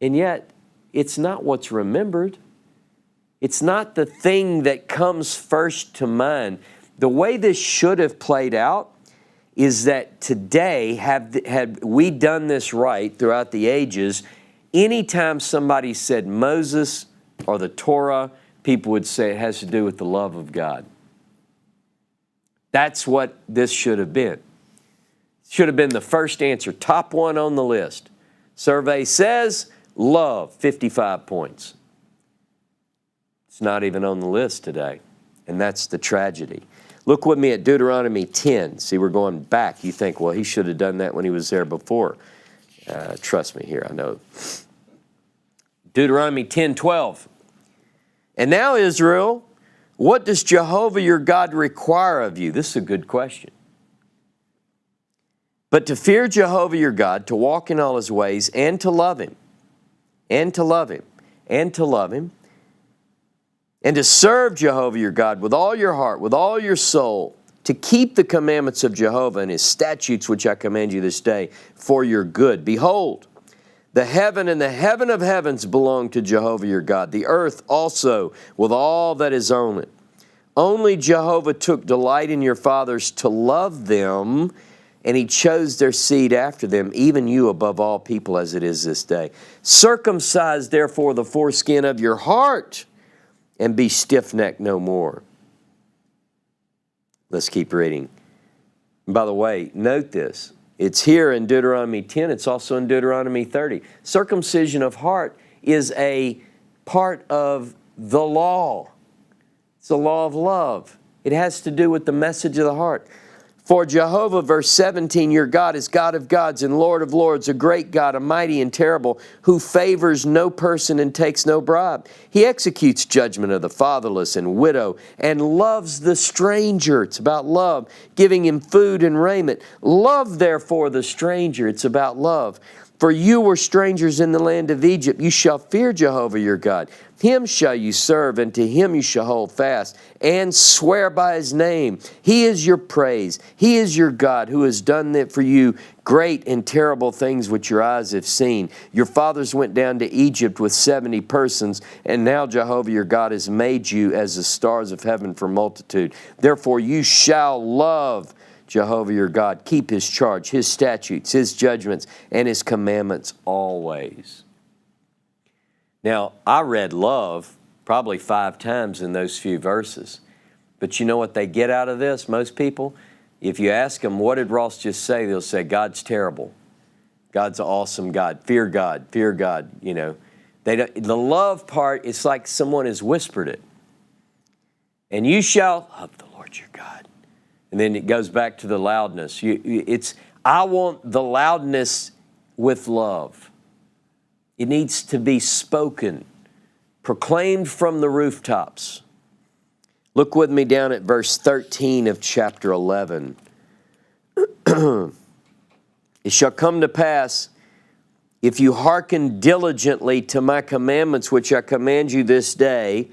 And yet, it's not what's remembered. It's not the thing that comes first to mind. The way this should have played out is that today, had we done this right throughout the ages, anytime somebody said Moses or the Torah, people would say it has to do with the love of God. That's what this should have been. Should have been the first answer, top one on the list. Survey says love, 55 points. It's not even on the list today, and that's the tragedy. Look with me at Deuteronomy 10. See, we're going back. You think, well, he should have done that when he was there before. Trust me here, I know. Deuteronomy 10:12. And now, Israel, what does Jehovah your God require of you? This is a good question. But to fear Jehovah your God, to walk in all his ways, and to love him, and to love him, and to love him, and to serve Jehovah your God with all your heart, with all your soul, to keep the commandments of Jehovah and his statutes which I command you this day for your good. Behold, the heaven and the heaven of heavens belong to Jehovah your God, the earth also with all that is on it. Only Jehovah took delight in your fathers to love them, and he chose their seed after them, even you above all people as it is this day. Circumcise therefore the foreskin of your heart, and be stiff-necked no more. Let's keep reading. And by the way, note this. It's here in Deuteronomy 10. It's also in Deuteronomy 30. Circumcision of heart is a part of the law. It's the law of love. It has to do with the message of the heart. For Jehovah, verse 17, your God is God of gods and Lord of lords, a great God, a mighty and terrible, who favors no person and takes no bribe. He executes judgment of the fatherless and widow and loves the stranger. It's about love, giving him food and raiment. Love, therefore, the stranger. It's about love. For you were strangers in the land of Egypt. You shall fear Jehovah your God. Him shall you serve, and to him you shall hold fast, and swear by his name. He is your praise. He is your God, who has done for you great and terrible things which your eyes have seen. Your fathers went down to Egypt with 70 persons, and now Jehovah your God has made you as the stars of heaven for multitude. Therefore you shall love Jehovah your God, keep his charge, his statutes, his judgments, and his commandments always. Now, I read love probably 5 times in those few verses. But you know what they get out of this, most people? If you ask them, what did Ross just say? They'll say, God's terrible. God's an awesome God. Fear God, you know. The love part, it's like someone has whispered it. And you shall love the Lord your God. And then it goes back to the loudness. I want the loudness with love. It needs to be spoken, proclaimed from the rooftops. Look with me down at verse 13 of chapter 11. It shall come to pass, if you hearken diligently to my commandments, which I command you this day,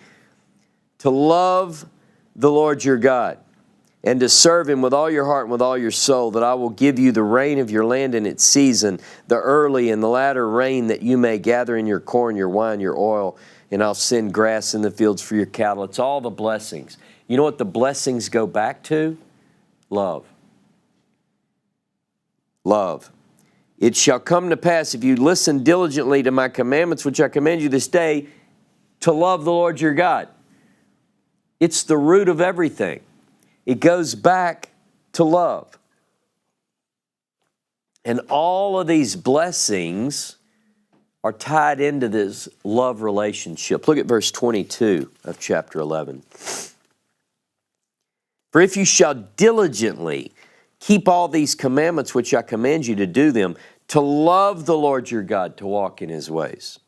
to love the Lord your God, and to serve him with all your heart and with all your soul, that I will give you the rain of your land in its season, the early and the latter rain, that you may gather in your corn, your wine, your oil, and I'll send grass in the fields for your cattle. It's all the blessings. You know what the blessings go back to? Love. Love. It shall come to pass, if you listen diligently to my commandments, which I command you this day, to love the Lord your God. It's the root of everything. It goes back to love. And all of these blessings are tied into this love relationship. Look at verse 22 of chapter 11. For if you shall diligently keep all these commandments which I command you to do them, to love the Lord your God, to walk in his ways,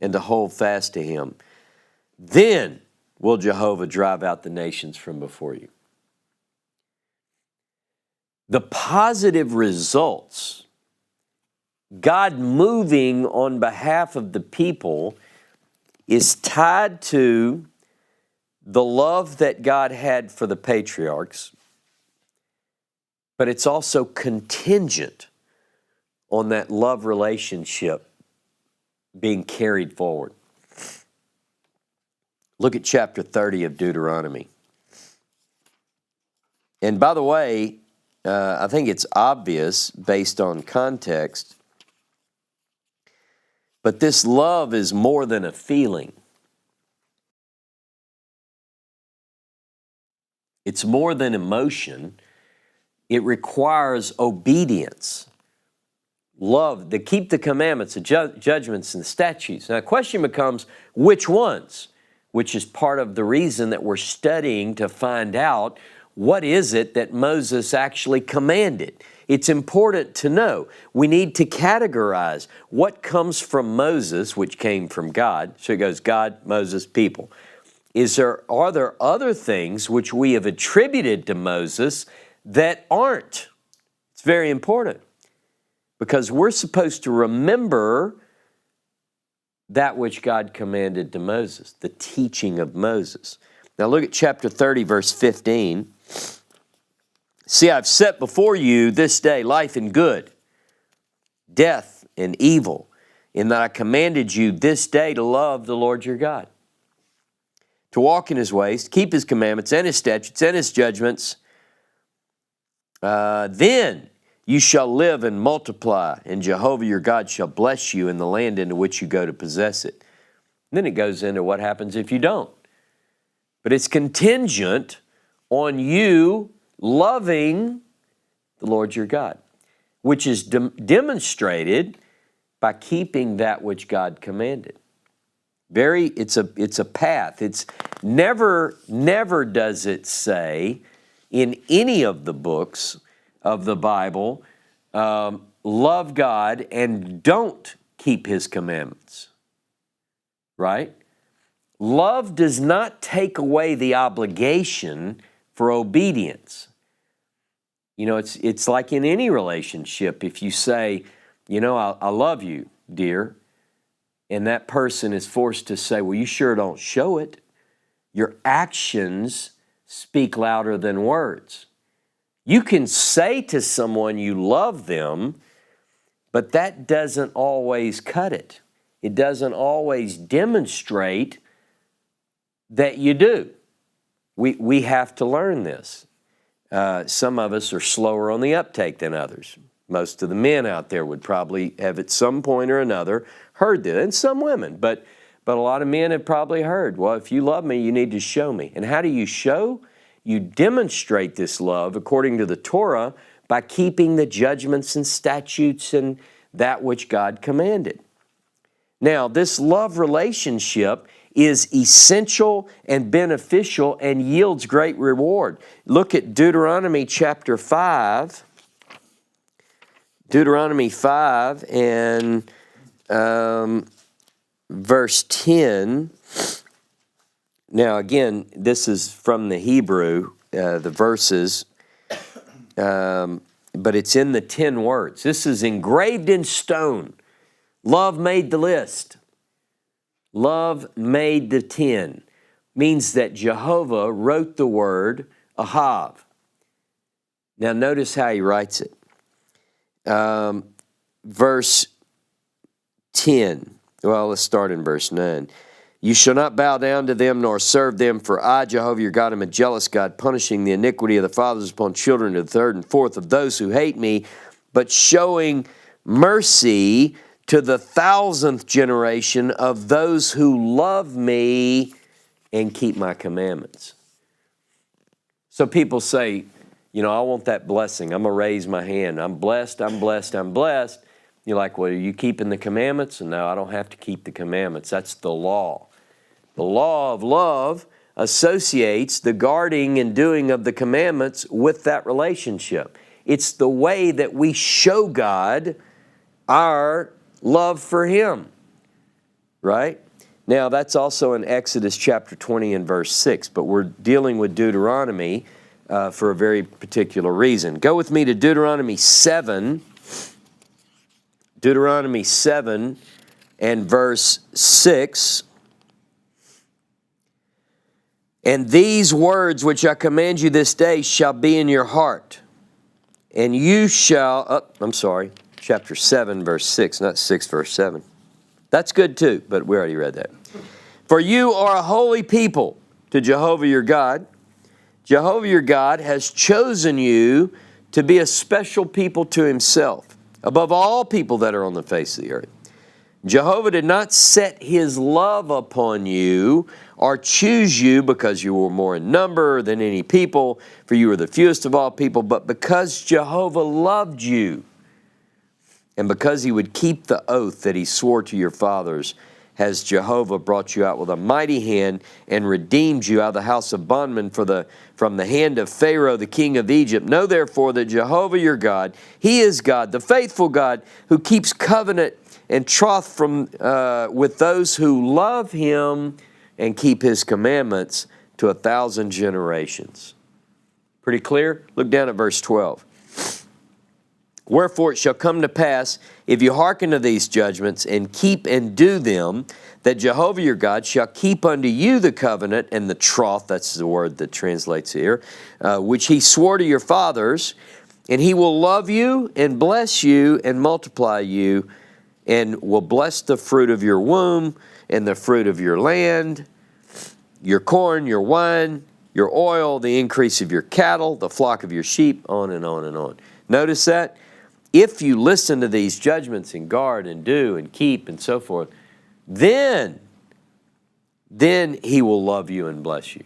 and to hold fast to him, then will Jehovah drive out the nations from before you. The positive results, God moving on behalf of the people, is tied to the love that God had for the patriarchs, but it's also contingent on that love relationship being carried forward. Look at chapter 30 of Deuteronomy. And by the way, I think it's obvious based on context, but this love is more than a feeling. It's more than emotion. It requires obedience. Love, to keep the commandments, the judgments, and the statutes. Now the question becomes, which ones? Which is part of the reason that we're studying to find out what is it that Moses actually commanded. It's important to know. We need to categorize what comes from Moses, which came from God. So it goes God, Moses, people. Are there other things which we have attributed to Moses that aren't? It's very important because we're supposed to remember that which God commanded to Moses, the teaching of Moses. Now look at chapter 30, verse 15. See, I've set before you this day life and good, death and evil, in that I commanded you this day to love the Lord your God, to walk in his ways, to keep his commandments and his statutes and his judgments. Then you shall live and multiply, and Jehovah your God shall bless you in the land into which you go to possess it. And then it goes into what happens if you don't. But it's contingent on you loving the Lord your God, which is demonstrated by keeping that which God commanded. It's a path. It's never does it say in any of the books of the Bible, love God and don't keep his commandments. Right? Love does not take away the obligation for obedience. You know, it's like in any relationship. If you say, you know, I love you, dear, and that person is forced to say, well, you sure don't show it. Your actions speak louder than words. You can say to someone you love them, but that doesn't always cut it. It doesn't always demonstrate that you do. We have to learn this. Some of us are slower on the uptake than others. Most of the men out there would probably have at some point or another heard this, and some women, but a lot of men have probably heard, well, if you love me, you need to show me. And how do you show? You demonstrate this love according to the Torah by keeping the judgments and statutes and that which God commanded. Now, this love relationship is essential and beneficial and yields great reward. Look at Deuteronomy chapter 5. Deuteronomy 5 and verse 10. Now, again, this is from the Hebrew, the verses, but it's in the 10 words. This is engraved in stone. Love made the list. Love made the 10. Means that Jehovah wrote the word Ahav. Now, notice how he writes it. Verse 10. Well, let's start in verse 9. You shall not bow down to them nor serve them, for I, Jehovah your God, am a jealous God, punishing the iniquity of the fathers upon children to the third and fourth of those who hate me, but showing mercy to the 1,000th generation of those who love me and keep my commandments. So people say, you know, I want that blessing. I'm going to raise my hand. I'm blessed, I'm blessed, I'm blessed. You're like, well, are you keeping the commandments? And no, I don't have to keep the commandments. That's the law. The law of love associates the guarding and doing of the commandments with that relationship. It's the way that we show God our love for Him, right? Now, that's also in Exodus chapter 20 and verse 6, but we're dealing with Deuteronomy for a very particular reason. Go with me to Deuteronomy 7. Deuteronomy 7 and verse 6. And these words which I command you this day shall be in your heart. And you shall, chapter 7 verse 6, not 6 verse 7. That's good too, but we already read that. For you are a holy people to Jehovah your God. Jehovah your God has chosen you to be a special people to Himself, above all people that are on the face of the earth. Jehovah did not set His love upon you or choose you because you were more in number than any people, for you were the fewest of all people, but because Jehovah loved you, and because He would keep the oath that He swore to your fathers, has Jehovah brought you out with a mighty hand and redeemed you out of the house of bondmen from the hand of Pharaoh, the king of Egypt. Know therefore that Jehovah your God, He is God, the faithful God, who keeps covenant and troth with those who love Him and keep His commandments to 1,000 generations. Pretty clear? Look down at verse 12. Wherefore it shall come to pass, if you hearken to these judgments and keep and do them, that Jehovah your God shall keep unto you the covenant and the troth, that's the word that translates here, which He swore to your fathers, and He will love you and bless you and multiply you, and will bless the fruit of your womb and the fruit of your land, your corn, your wine, your oil, the increase of your cattle, the flock of your sheep, on and on and on. Notice that? If you listen to these judgments and guard and do and keep and so forth, then He will love you and bless you.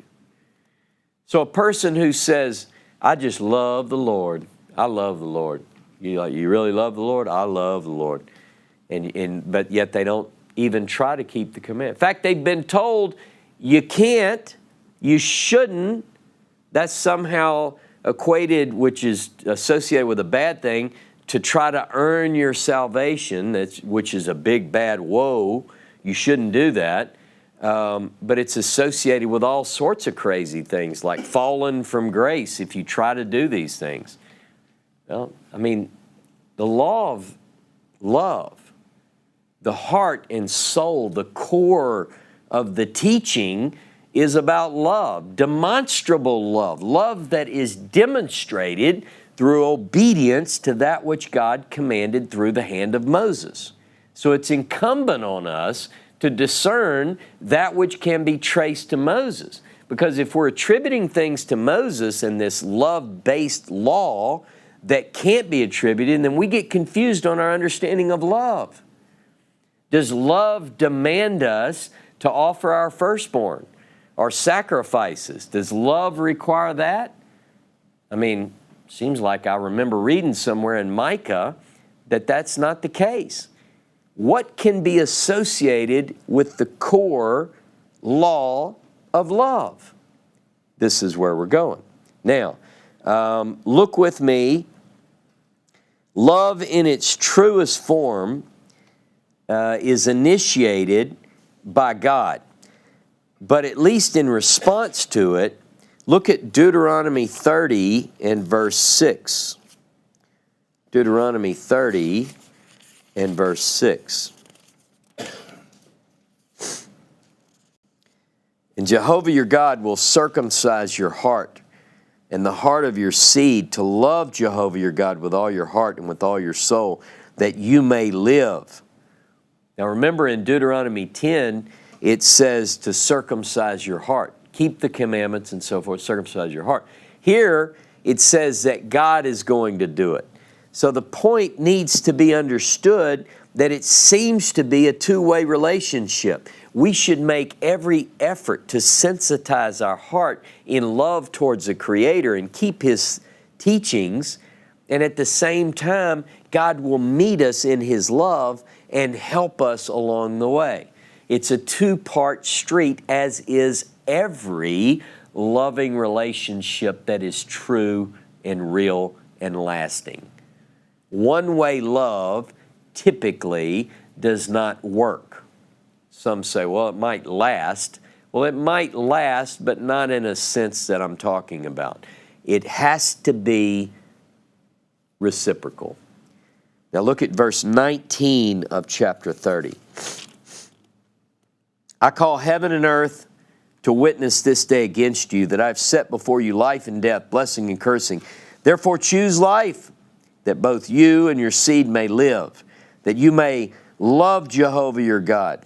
So a person who says, I just love the Lord. I love the Lord. You really love the Lord? I love the Lord. But yet they don't even try to keep the command. In fact, they've been told you can't, you shouldn't. That's somehow equated, which is associated with a bad thing, to try to earn your salvation, which is a big bad woe. You shouldn't do that. But it's associated with all sorts of crazy things, like falling from grace if you try to do these things. Well, I mean, the law of love, the heart and soul, the core of the teaching is about love, demonstrable love, love that is demonstrated through obedience to that which God commanded through the hand of Moses. So it's incumbent on us to discern that which can be traced to Moses. Because if we're attributing things to Moses and this love-based law that can't be attributed, then we get confused on our understanding of love. Does love demand us to offer our firstborn or sacrifices? Does love require that? I mean, seems like I remember reading somewhere in Micah that that's not the case. what can be associated with the core law of love? This is where we're going. Now, look with me. Love in its truest form is initiated by God. But at least in response to it, look at Deuteronomy 30 and verse 6. Deuteronomy 30 and verse 6. And Jehovah your God will circumcise your heart and the heart of your seed to love Jehovah your God with all your heart and with all your soul, that you may live. Now remember, in Deuteronomy 10, it says to circumcise your heart. Keep the commandments and so forth, circumcise your heart. Here, it says that God is going to do it. So the point needs to be understood that it seems to be a two-way relationship. We should make every effort to sensitize our heart in love towards the Creator and keep His teachings, and at the same time, God will meet us in His love and help us along the way. It's a two-part street, as is every loving relationship that is true and real and lasting. One-way love typically does not work. Some say, well, it might last. Well, it might last, but not in a sense that I'm talking about. It has to be reciprocal. Now look at verse 19 of chapter 30. I call heaven and earth to witness this day against you, that I've set before you life and death, blessing and cursing. Therefore choose life, that both you and your seed may live, that you may love Jehovah your God,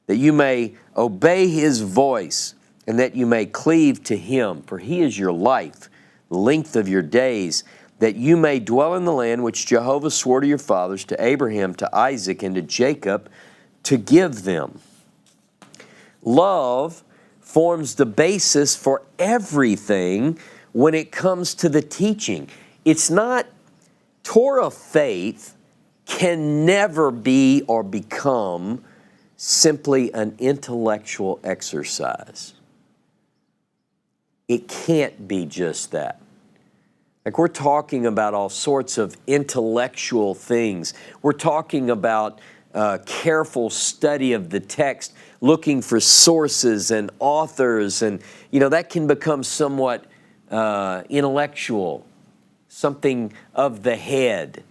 that you may obey His voice, and that you may cleave to Him, for He is your life, the length of your days, that you may dwell in the land which Jehovah swore to your fathers, to Abraham, to Isaac, and to Jacob, to give them. Love forms the basis for everything when it comes to the teaching. It's not, Torah faith can never be or become simply an intellectual exercise. It can't be just that. Like, we're talking about all sorts of intellectual things. We're talking about careful study of the text, looking for sources and authors, and that can become somewhat intellectual, something of the head.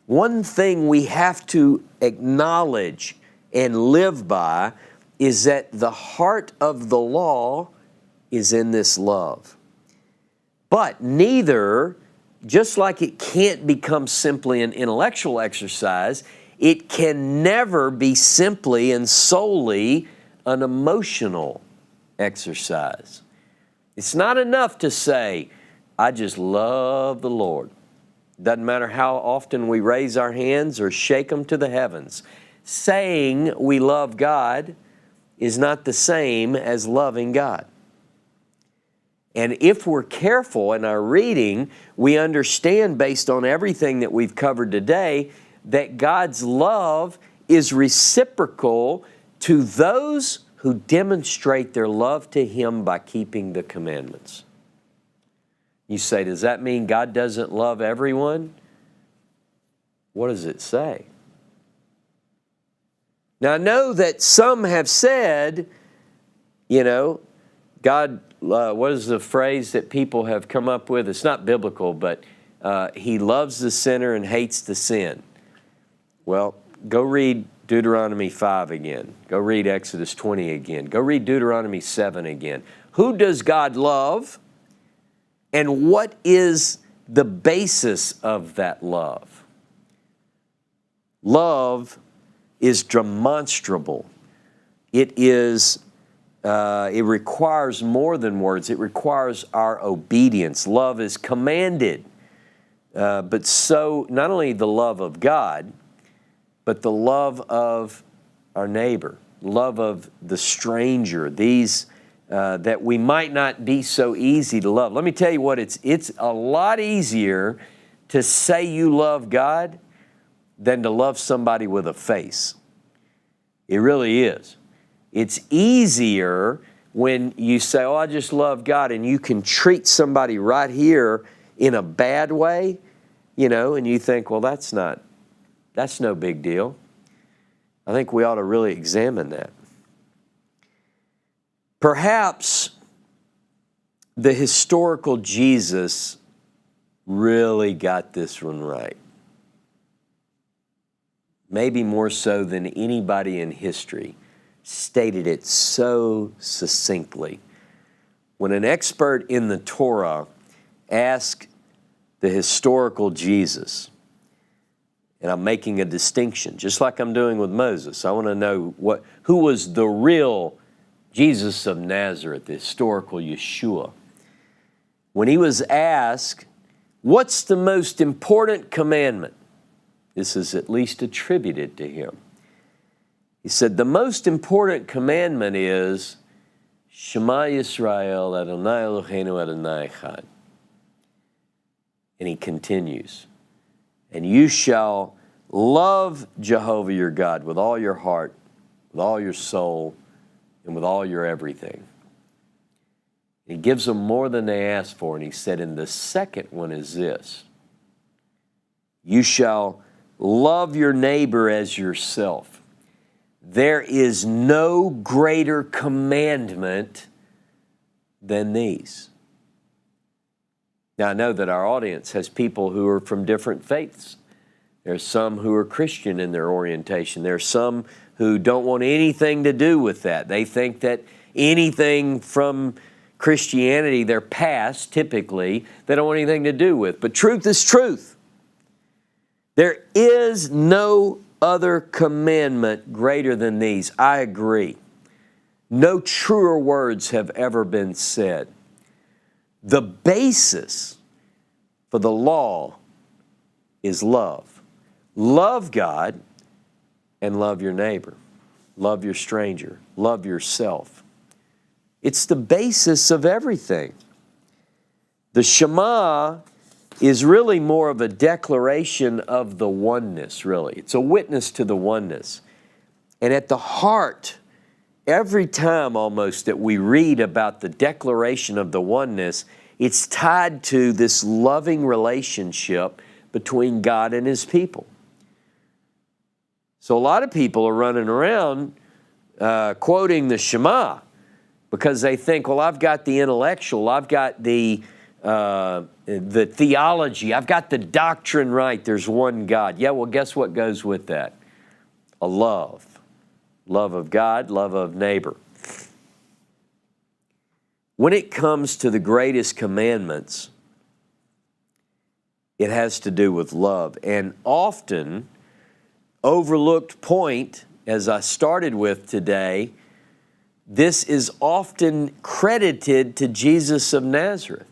One thing we have to acknowledge and live by is that the heart of the law is in this love. But neither, just like it can't become simply an intellectual exercise, it can never be simply and solely an emotional exercise. It's not enough to say, I just love the Lord. Doesn't matter how often we raise our hands or shake them to the heavens. Saying we love God is not the same as loving God. And if we're careful in our reading, we understand, based on everything that we've covered today, that God's love is reciprocal to those who demonstrate their love to Him by keeping the commandments. You say, does that mean God doesn't love everyone? What does it say? Now, I know that some have said, God, what is the phrase that people have come up with? It's not biblical, but He loves the sinner and hates the sin. Well, go read Deuteronomy 5 again. Go read Exodus 20 again. Go read Deuteronomy 7 again. Who does God love? And what is the basis of that love? Love is demonstrable. It requires more than words. It requires our obedience. Love is commanded. But so, not only the love of God, but the love of our neighbor, love of the stranger, these that we might not be so easy to love. Let me tell you what, it's a lot easier to say you love God than to love somebody with a face. It really is. It's easier when you say, oh, I just love God, and you can treat somebody right here in a bad way, and you think, well, that's no big deal. I think we ought to really examine that. Perhaps the historical Jesus really got this one right. Maybe more so than anybody in history, stated it so succinctly. When an expert in the Torah asked the historical Jesus, and I'm making a distinction, just like I'm doing with Moses. I want to know who was the real Jesus of Nazareth, the historical Yeshua. When he was asked, what's the most important commandment? This is at least attributed to him. He said, the most important commandment is, Shema Yisrael, Adonai Eloheinu, Adonai Echad. And he continues, and you shall love Jehovah your God with all your heart, with all your soul, and with all your everything. He gives them more than they asked for, and he said, and the second one is this, you shall love your neighbor as yourself. There is no greater commandment than these. Now, I know that our audience has people who are from different faiths. There's some who are Christian in their orientation. There's some who don't want anything to do with that. They think that anything from Christianity, their past, typically, they don't want anything to do with. But truth is truth. There is no other commandment greater than these. I agree. No truer words have ever been said. The basis for the law is love. Love God and love your neighbor. Love your stranger. Love yourself. It's the basis of everything. The Shema is really more of a declaration of the oneness, really. It's a witness to the oneness. And at the heart, every time almost that we read about the declaration of the oneness, it's tied to this loving relationship between God and His people. So a lot of people are running around quoting the Shema because they think, well, I've got the intellectual, I've got the theology, I've got the doctrine right, there's one God. Yeah, well, guess what goes with that? A love. Love of God, love of neighbor. When it comes to the greatest commandments, it has to do with love. And often, overlooked point, as I started with today, this is often credited to Jesus of Nazareth.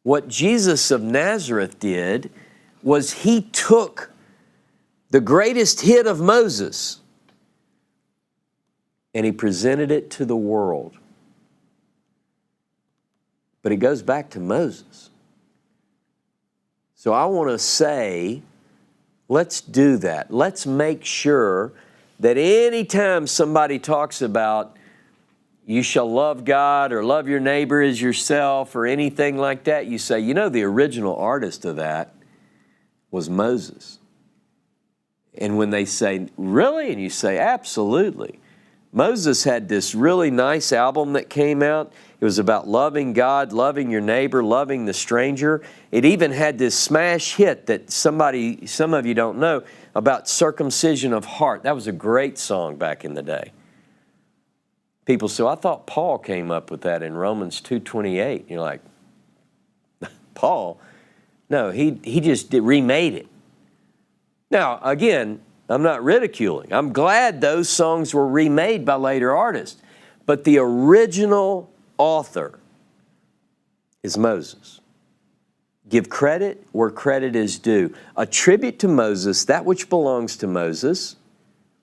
What Jesus of Nazareth did was he took the greatest hit of Moses and he presented it to the world. But it goes back to Moses. So I want to say, let's do that. Let's make sure that anytime somebody talks about you shall love God or love your neighbor as yourself or anything like that, you say, you know, the original artist of that was Moses. And when they say, really? And you say, absolutely. Moses had this really nice album that came out. It was about loving God, loving your neighbor, loving the stranger. It even had this smash hit that some of you don't know, about circumcision of heart. That was a great song back in the day. People say, I thought Paul came up with that in Romans 2:28. You're like, Paul? No, he just remade it. Now, again, I'm not ridiculing. I'm glad those songs were remade by later artists. But the original author is Moses. Give credit where credit is due. Attribute to Moses that which belongs to Moses.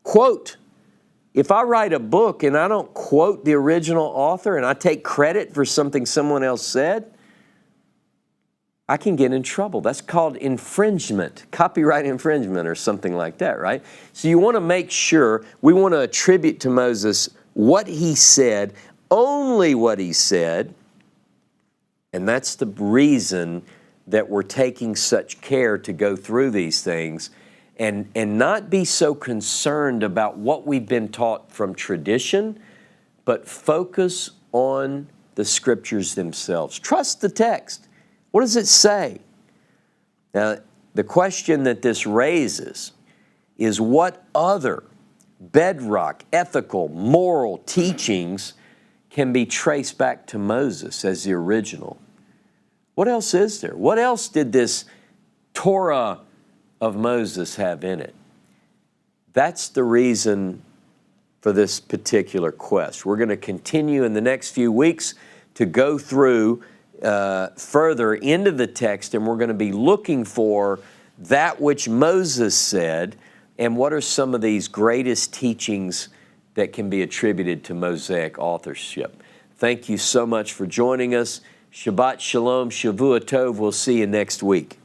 Quote. If I write a book and I don't quote the original author and I take credit for something someone else said, I can get in trouble. That's called infringement, copyright infringement or something like that, right? So you want to make sure, we want to attribute to Moses what he said, only what he said, and that's the reason that we're taking such care to go through these things and not be so concerned about what we've been taught from tradition, but focus on the Scriptures themselves. Trust the text. What does it say? Now, the question that this raises is what other bedrock, ethical, moral teachings can be traced back to Moses as the original? What else is there? What else did this Torah of Moses have in it? That's the reason for this particular quest. We're going to continue in the next few weeks to go through further into the text, and we're going to be looking for that which Moses said and what are some of these greatest teachings that can be attributed to Mosaic authorship. Thank you so much for joining us. Shabbat Shalom, Shavua Tov. We'll see you next week.